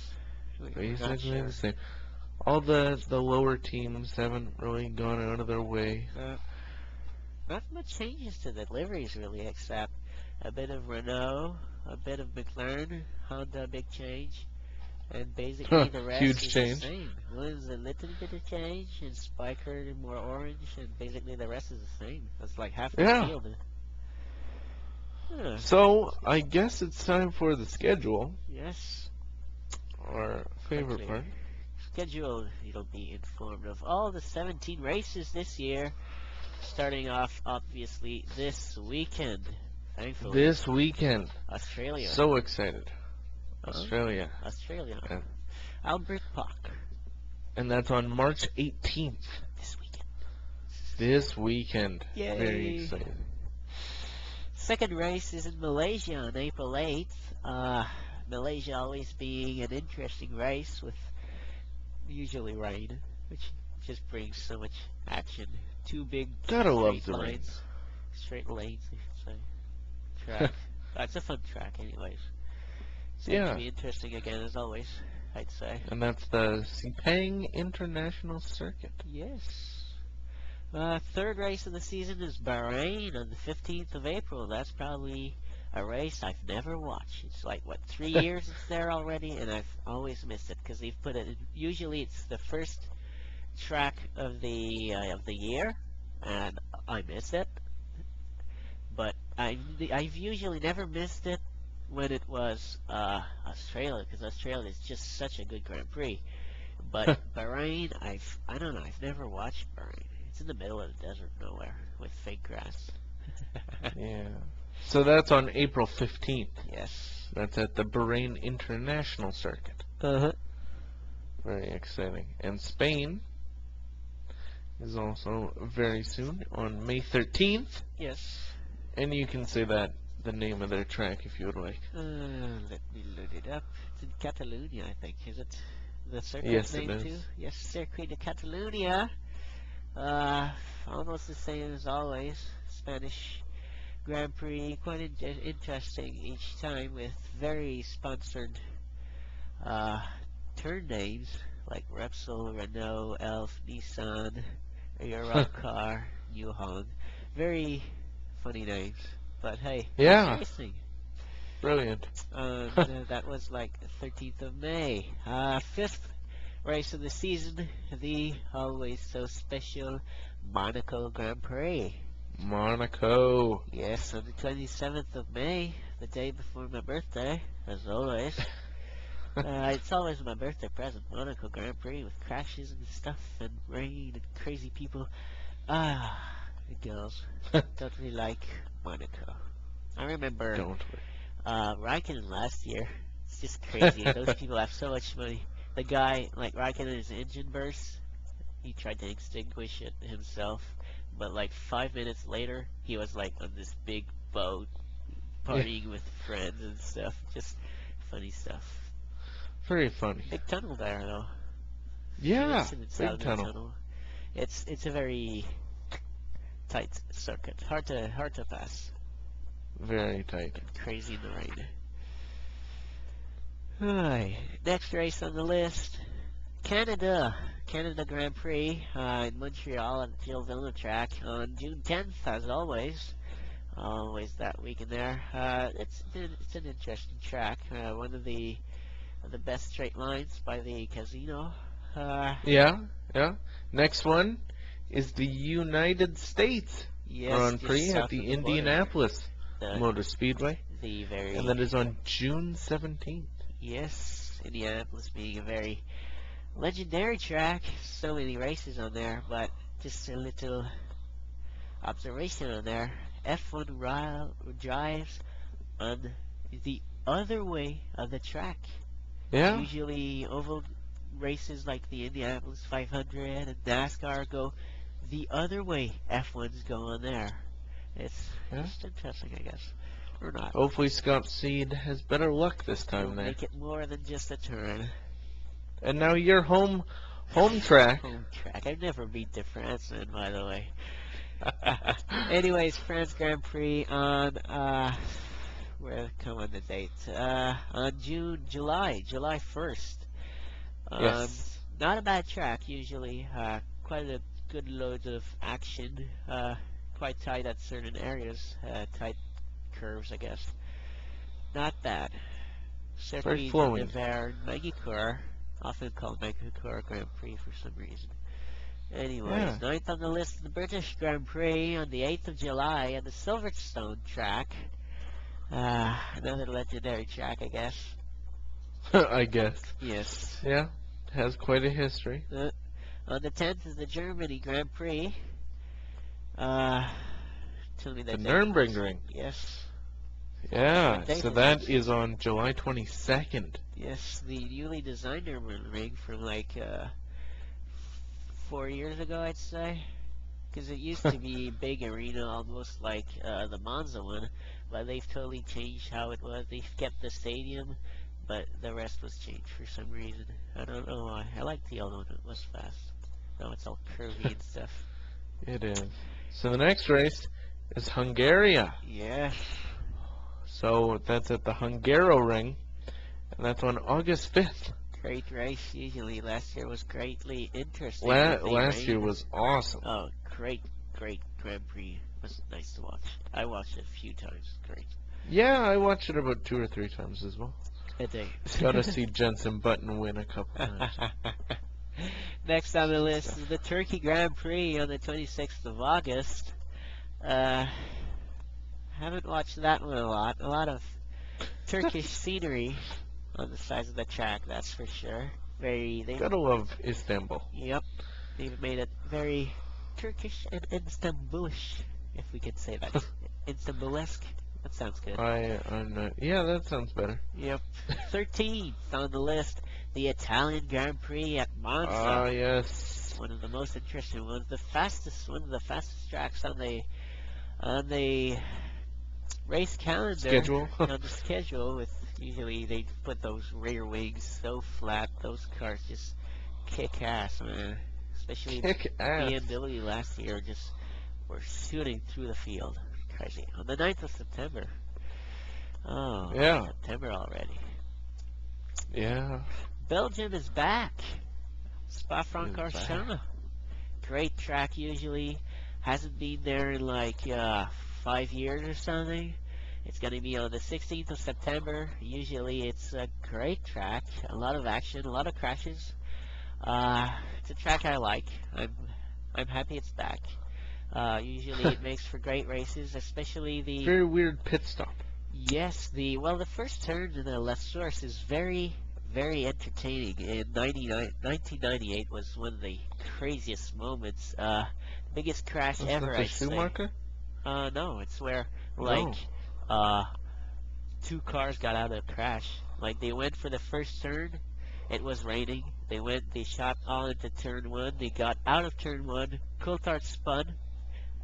Speaker 5: We're not
Speaker 4: basically
Speaker 5: sure.
Speaker 4: the same. All the lower teams haven't really gone out of their way.
Speaker 5: Not much changes to the liveries really, except a bit of Renault, a bit of McLaren, Honda, big change, and basically the rest
Speaker 4: Huge
Speaker 5: is
Speaker 4: change.
Speaker 5: the same. Williams a little bit of change, and Spiker more orange, and basically the rest is the same. That's like half the
Speaker 4: Yeah.
Speaker 5: field. Huh.
Speaker 4: So, I guess it's time for the schedule,
Speaker 5: Yes.
Speaker 4: our favorite
Speaker 5: Quickly.
Speaker 4: part.
Speaker 5: Schedule, you'll be informed of all the 17 races this year, starting off obviously this weekend. Thankfully,
Speaker 4: This weekend.
Speaker 5: Australia.
Speaker 4: So excited.
Speaker 5: Uh-huh.
Speaker 4: Australia.
Speaker 5: Australia.
Speaker 4: Yeah.
Speaker 5: Albert Park
Speaker 4: And that's on March 18th.
Speaker 5: this weekend.
Speaker 4: This weekend.
Speaker 5: Yay.
Speaker 4: Very excited.
Speaker 5: Second race is in Malaysia on April 8th. Malaysia always being an interesting race with usually rain, which just brings so much action. 2 big
Speaker 4: Gotta love
Speaker 5: straight
Speaker 4: the rain.
Speaker 5: lines. Straight lanes, I should say. Track. That's a fun track anyways. It's going
Speaker 4: Yeah.
Speaker 5: to be interesting again as always, I'd say.
Speaker 4: And that's the Sepang International Circuit.
Speaker 5: Yes. Third race of the season is Bahrain on the 15th of April. That's probably a race I've never watched. It's like, 3 years it's there already, and I've always missed it because they've put it in, usually it's the first track of the year, and I miss it. But I've usually never missed it when it was Australia, because Australia is just such a good Grand Prix. But Bahrain, I don't know, I've never watched Bahrain. It's in the middle of the desert nowhere with fake grass.
Speaker 4: Yeah. So that's on April 15th.
Speaker 5: Yes.
Speaker 4: That's at the Bahrain International Circuit.
Speaker 5: Uh-huh.
Speaker 4: Very exciting. And Spain is also very soon on May 13th.
Speaker 5: Yes.
Speaker 4: And you can say that, the name of their track, if you would like.
Speaker 5: Let me load it up. It's in Catalonia, I think, is it? The circuit
Speaker 4: Yes, it
Speaker 5: name
Speaker 4: is.
Speaker 5: too? Yes, Circuit de Catalunya. Almost the same as always. Spanish Grand Prix, quite interesting each time with very sponsored turn names like Repsol, Renault, Elf, Nissan, Europcar, Yuhong. Very funny names, but hey,
Speaker 4: Yeah.
Speaker 5: it's racing.
Speaker 4: Brilliant.
Speaker 5: That was like 13th of May. Fifth race of the season, the always so special Monaco Grand Prix.
Speaker 4: Monaco.
Speaker 5: Yes, on the 27th of May, the day before my birthday, as always. It's always my birthday present, Monaco Grand Prix, with crashes and stuff, and rain and crazy people. The girls don't really like Monaco. I remember
Speaker 4: Don't we?
Speaker 5: Raikkonen last year. It's just crazy. Those people have so much money. The guy, like Raikkonen's engine burst, he tried to extinguish it himself, but like 5 minutes later, he was like on this big boat, partying with friends and stuff. Just funny stuff.
Speaker 4: Very funny.
Speaker 5: Big tunnel there, though.
Speaker 4: Yeah.
Speaker 5: It's out
Speaker 4: Big
Speaker 5: of the
Speaker 4: tunnel.
Speaker 5: It's a very tight circuit. Hard to pass.
Speaker 4: Very tight.
Speaker 5: Crazy in the rain. Alright, next race on the list, Canada Grand Prix in Montreal at the Gilles Villeneuve track on June 10th, as always. Always that weekend there. It's an interesting track. One of the best straight lines by the casino.
Speaker 4: Yeah, yeah. Next one is the United States
Speaker 5: Yes,
Speaker 4: Grand
Speaker 5: just
Speaker 4: Prix
Speaker 5: south
Speaker 4: at the
Speaker 5: of the border.
Speaker 4: Indianapolis
Speaker 5: The
Speaker 4: Motor Speedway,
Speaker 5: the very
Speaker 4: and that is on June 17th.
Speaker 5: yes, Indianapolis being a very legendary track. So many races on there, but just a little observation on there. F1 drives on the other way of the track.
Speaker 4: Yeah,
Speaker 5: Usually oval races like the Indianapolis 500 and NASCAR go the other way. F1s go on there. It's
Speaker 4: Yeah.
Speaker 5: just interesting, I guess. Or not.
Speaker 4: hopefully Scott Seed has better luck this
Speaker 5: We'll
Speaker 4: time there.
Speaker 5: make it more than just a turn.
Speaker 4: And now your home track.
Speaker 5: Home track. I've never been to France, then, by the way. Anyways, France Grand Prix on where come on the date? On July 1st.
Speaker 4: Yes.
Speaker 5: Not a bad track usually. Quite a good load of action. Quite tight at certain areas. Tight curves, I guess. Not bad.
Speaker 4: Very
Speaker 5: Circuit
Speaker 4: flowing.
Speaker 5: de Verne Magicourt, often called Magicourt Grand Prix for some reason. Anyways,
Speaker 4: Yeah.
Speaker 5: ninth on the list, the British Grand Prix on the 8th of July at the Silverstone track. Another legendary track, I guess.
Speaker 4: I guess.
Speaker 5: Yes.
Speaker 4: Yeah, has quite a history.
Speaker 5: On the 10th is the Germany Grand Prix. Tell me
Speaker 4: The
Speaker 5: that.
Speaker 4: Nürburgring.
Speaker 5: Yes.
Speaker 4: Yeah,
Speaker 5: What date
Speaker 4: so
Speaker 5: is
Speaker 4: that
Speaker 5: it?
Speaker 4: is on July 22nd.
Speaker 5: Yes, the newly designed Nürburgring from like 4 years ago, I'd say. Because it used to be big arena, almost like the Monza one, but they've totally changed how it was. They've kept the stadium, but the rest was changed for some reason. I don't know why. I liked the old one. It was fast. Now it's all curvy and stuff.
Speaker 4: It is. So the next race is Hungaria.
Speaker 5: Yeah.
Speaker 4: So that's at the Hungaroring, and that's on August 5th.
Speaker 5: Great race. Usually last year was greatly interesting.
Speaker 4: Last year was awesome.
Speaker 5: Oh, great Grand Prix. It was nice to watch. I watched it a few times. Great.
Speaker 4: Yeah, I watched it about 2 or 3 times as well.
Speaker 5: A day.
Speaker 4: Got to see Jensen Button win a couple times.
Speaker 5: Next on the list is the Turkey Grand Prix on the 26th of August. Haven't watched that one a lot. A lot of Turkish scenery on the sides of the track, that's for sure. They
Speaker 4: Gotta love Istanbul.
Speaker 5: Yep. They've made it very Turkish and Istanbulish, if we could say that. Istanbulesque. That sounds good.
Speaker 4: I'm not. Yeah, that sounds better.
Speaker 5: Yep. 13th on the list, the Italian Grand Prix at Monza.
Speaker 4: Ah, yes.
Speaker 5: One of the most interesting ones, one of the fastest tracks on the race calendar.
Speaker 4: Schedule.
Speaker 5: On the schedule, with usually they put those rear wings so flat, those cars just kick ass, man. Especially
Speaker 4: Kick ass.
Speaker 5: BMW last year just were shooting through the field. Crazy. On the 9th of September. Oh,
Speaker 4: Yeah.
Speaker 5: September already.
Speaker 4: Yeah.
Speaker 5: Belgium is back.
Speaker 4: Is
Speaker 5: Spa-Francorchamps. Great track usually. Hasn't been there in like 5 years or something. It's going to be on the 16th of September. Usually it's a great track. A lot of action, a lot of crashes. It's a track I like. I'm happy it's back. Usually it makes for great races, especially the...
Speaker 4: Very weird pit stop.
Speaker 5: Yes, the first turn in the La Source is very, very entertaining. In 1998 was one of the craziest moments. Biggest crash
Speaker 4: Was
Speaker 5: ever,
Speaker 4: that the
Speaker 5: I'd say.
Speaker 4: Schumacher?
Speaker 5: No, it's where,
Speaker 4: No.
Speaker 5: two cars got out of a crash. Like, they went for the first turn, it was raining. They shot all into turn 1. They got out of turn 1. Coulthard spun.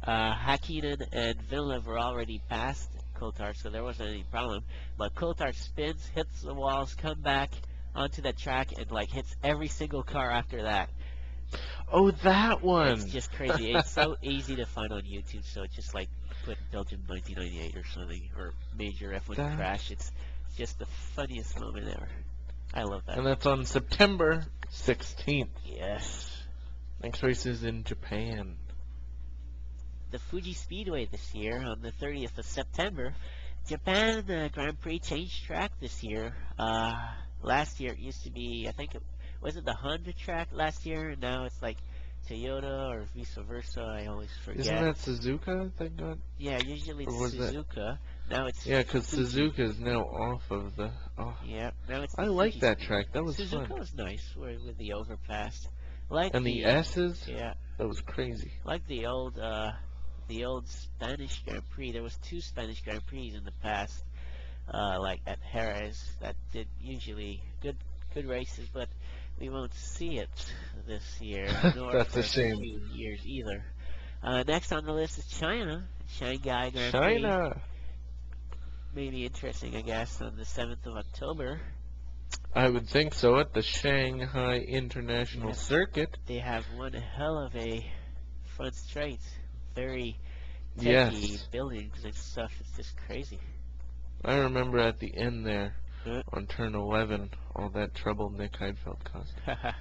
Speaker 5: Hakkinen and Villeneuve were already past Coulthard, so there wasn't any problem. But Coulthard spins, hits the walls, come back onto the track, and like hits every single car after that.
Speaker 4: Oh, that one.
Speaker 5: It's just crazy. It's so easy to find on YouTube, so just like put Belgium 1998 or something, or major F1 crash. It's just the funniest moment ever. I love that.
Speaker 4: And that's on September 16th.
Speaker 5: Yes.
Speaker 4: Next race is in Japan.
Speaker 5: the Fuji Speedway this year on the 30th of September. Japan Grand Prix changed track this year. Last year it used to be, I think it was it the Honda track last year, and now it's like Toyota or vice versa. I always forget.
Speaker 4: Isn't that Suzuka that got?
Speaker 5: Yeah, usually
Speaker 4: Or
Speaker 5: it's
Speaker 4: was that-
Speaker 5: Suzuka. Now it's
Speaker 4: Yeah, because
Speaker 5: Fuji.
Speaker 4: Suzuka is now off of the. Oh,
Speaker 5: Yeah, now it's.
Speaker 4: I
Speaker 5: the
Speaker 4: like
Speaker 5: Fuji
Speaker 4: that
Speaker 5: Speedway.
Speaker 4: track. That was
Speaker 5: Suzuka
Speaker 4: fun.
Speaker 5: was nice with the overpass. Like
Speaker 4: And the S's,
Speaker 5: yeah,
Speaker 4: that was crazy.
Speaker 5: like the old Spanish Grand Prix. There was 2 Spanish Grand Prix in the past, like at Jerez, that did usually good races, but we won't see it this year, nor
Speaker 4: That's
Speaker 5: for
Speaker 4: a shame.
Speaker 5: few years either. Next on the list is China, Shanghai Grand Prix.
Speaker 4: China.
Speaker 5: Maybe interesting, I guess, on the 7th of October.
Speaker 4: I would think so at the Shanghai International
Speaker 5: Yes.
Speaker 4: Circuit.
Speaker 5: They have one hell of a front straight, very techy
Speaker 4: Yes.
Speaker 5: buildings and stuff. It's just crazy.
Speaker 4: I remember at the end there
Speaker 5: Huh?
Speaker 4: on turn 11, all that trouble Nick Heidfeld caused. That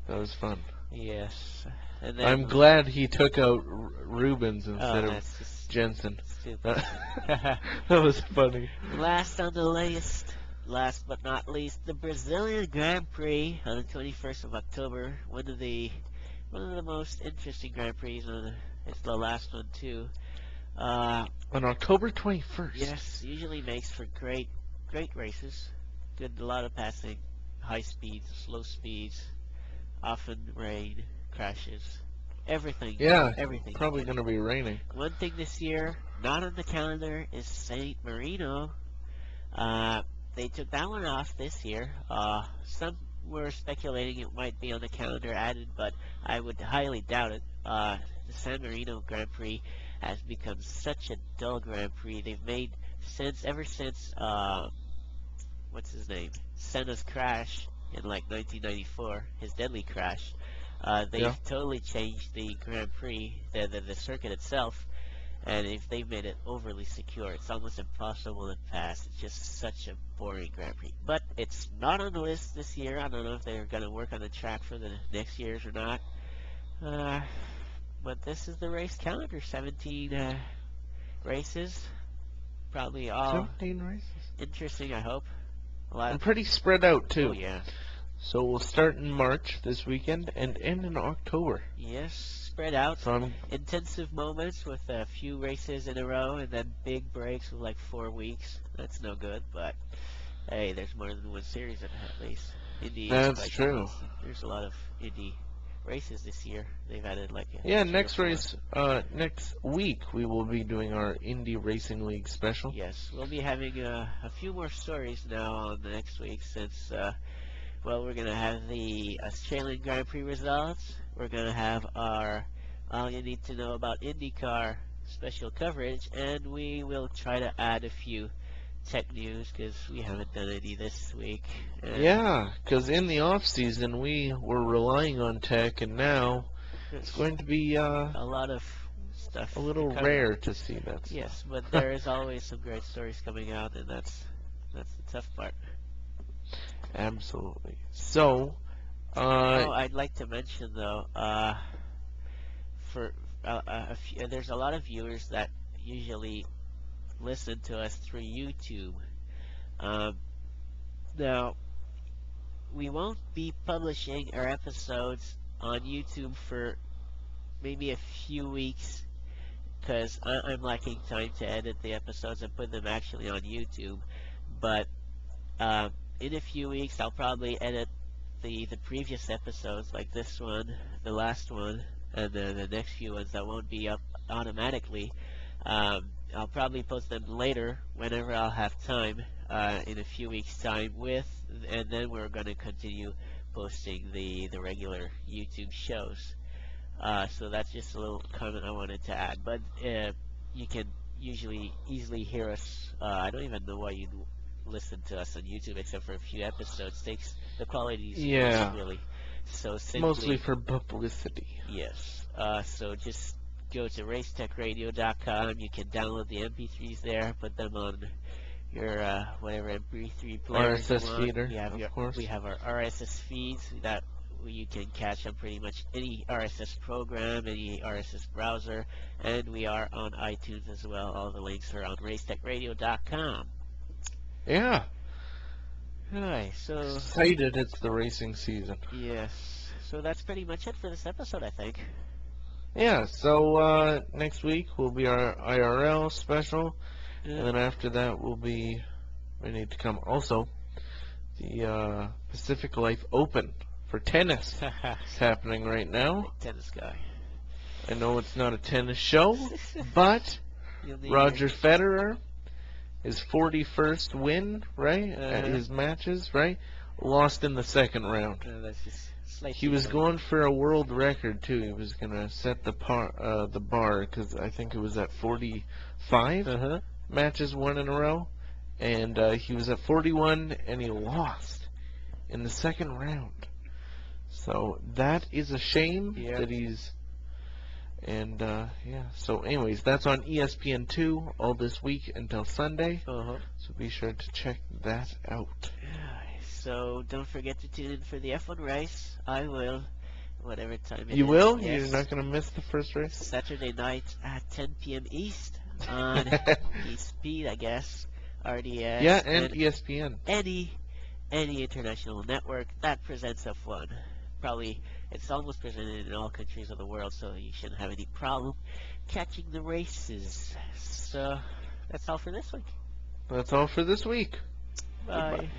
Speaker 4: was fun.
Speaker 5: Yes. And then,
Speaker 4: I'm glad he took out Rubens
Speaker 5: oh,
Speaker 4: instead of
Speaker 5: that's just
Speaker 4: Jensen.
Speaker 5: stupid.
Speaker 4: That was funny.
Speaker 5: Last on the list, last but not least, the Brazilian Grand Prix on the 21st of October. One of the most interesting Grand Prix. It's the last one too.
Speaker 4: On October 21st.
Speaker 5: Yes, usually makes for great races. A lot of passing, high speeds, slow speeds, often rain, crashes, everything.
Speaker 4: Yeah,
Speaker 5: everything.
Speaker 4: probably going to be raining.
Speaker 5: One thing this year, not on the calendar, is Saint Marino. They took that one off this year. Some were speculating it might be on the calendar added, but I would highly doubt it. The San Marino Grand Prix has become such a dull Grand Prix. They've made ever since what's his name? Senna's crash in like 1994, his deadly crash. They've totally changed the Grand Prix, the circuit itself, and if they've made it overly secure, it's almost impossible to pass. It's just such a boring Grand Prix. But it's not on the list this year. I don't know if they're going to work on the track for the next years or not. But this is the race calendar, 17 races, probably all
Speaker 4: 17 races.
Speaker 5: interesting, I hope. A lot
Speaker 4: And pretty spread out, too.
Speaker 5: Oh, yeah.
Speaker 4: So we'll start in March this weekend and end in October.
Speaker 5: Yes, spread out.
Speaker 4: So I'm,
Speaker 5: Intensive moments with a few races in a row, and then big breaks with like 4 weeks. That's no good, but hey, there's more than one series at least. Indy is
Speaker 4: That's
Speaker 5: quite
Speaker 4: true.
Speaker 5: nice. There's a lot of Indy races this year. They've added like
Speaker 4: yeah,
Speaker 5: 3 or
Speaker 4: next
Speaker 5: 4.
Speaker 4: race, next week we will be doing our Indy Racing League special.
Speaker 5: Yes, we'll be having a few more stories now on the next week since, well, we're going to have the Australian Grand Prix results. We're going to have our All You Need to Know About IndyCar special coverage, and we will try to add a few tech news because we haven't done any this week. And
Speaker 4: Yeah, because in the off season we were relying on tech, and now it's going to be
Speaker 5: a lot of stuff.
Speaker 4: a little
Speaker 5: to cover.
Speaker 4: rare to see that.
Speaker 5: Yes, but there is always some great stories coming out, and that's the tough part.
Speaker 4: Absolutely. So,
Speaker 5: Oh, I'd like to mention though, for there's a lot of viewers that usually listen to us through YouTube. Now, we won't be publishing our episodes on YouTube for maybe a few weeks because I'm lacking time to edit the episodes and put them actually on YouTube. But in a few weeks, I'll probably edit the previous episodes, like this one, the last one, and then the next few ones that won't be up automatically. I'll probably post them later whenever I'll have time in a few weeks' time and then we're going to continue posting the regular YouTube shows. So that's just a little comment I wanted to add. But you can easily hear us. I don't even know why you'd listen to us on YouTube except for a few episodes. The quality is
Speaker 4: Yeah.
Speaker 5: really so simply.
Speaker 4: mostly for publicity.
Speaker 5: Yes. So just go to racetechradio.com. You can download the MP3s there, put them on your whatever MP3 player
Speaker 4: RSS
Speaker 5: you want.
Speaker 4: feeder,
Speaker 5: We have
Speaker 4: of course.
Speaker 5: We have our RSS feeds that you can catch on pretty much any RSS program, any RSS browser, and we are on iTunes as well. All the links are on racetechradio.com.
Speaker 4: Yeah.
Speaker 5: Alright, so
Speaker 4: Excited it's the racing season.
Speaker 5: yes, so that's pretty much it for this episode, I think.
Speaker 4: Yeah, so next week will be our IRL special, and then after that will be ready to come also the Pacific Life Open for tennis. It's happening right now.
Speaker 5: Tennis guy.
Speaker 4: I know it's not a tennis show, but
Speaker 5: You'll need
Speaker 4: Roger Federer, his 41st win, right, at
Speaker 5: Uh-huh.
Speaker 4: his matches, right, lost in the second round.
Speaker 5: That's just slightly
Speaker 4: He was
Speaker 5: funny.
Speaker 4: going for a world record too. He was gonna set the bar because I think it was at 45
Speaker 5: Uh-huh.
Speaker 4: matches won in a row, and he was at 41 and he lost in the second round. So that is a shame
Speaker 5: Yeah.
Speaker 4: that he's. And yeah. So anyways, that's on ESPN2 all this week until Sunday.
Speaker 5: Uh-huh.
Speaker 4: So be sure to check that out.
Speaker 5: So don't forget to tune in for the F1 race. I will, whatever time it is.
Speaker 4: You will?
Speaker 5: Yes.
Speaker 4: You're not gonna miss the first race?
Speaker 5: Saturday night at 10 p.m. East on eSpeed, I guess, RDS,
Speaker 4: Yeah, and ESPN.
Speaker 5: any international network that presents F1. Probably it's almost presented in all countries of the world, so you shouldn't have any problem catching the races. So that's all for this week.
Speaker 4: That's all for this week.
Speaker 5: Bye.
Speaker 4: Goodbye.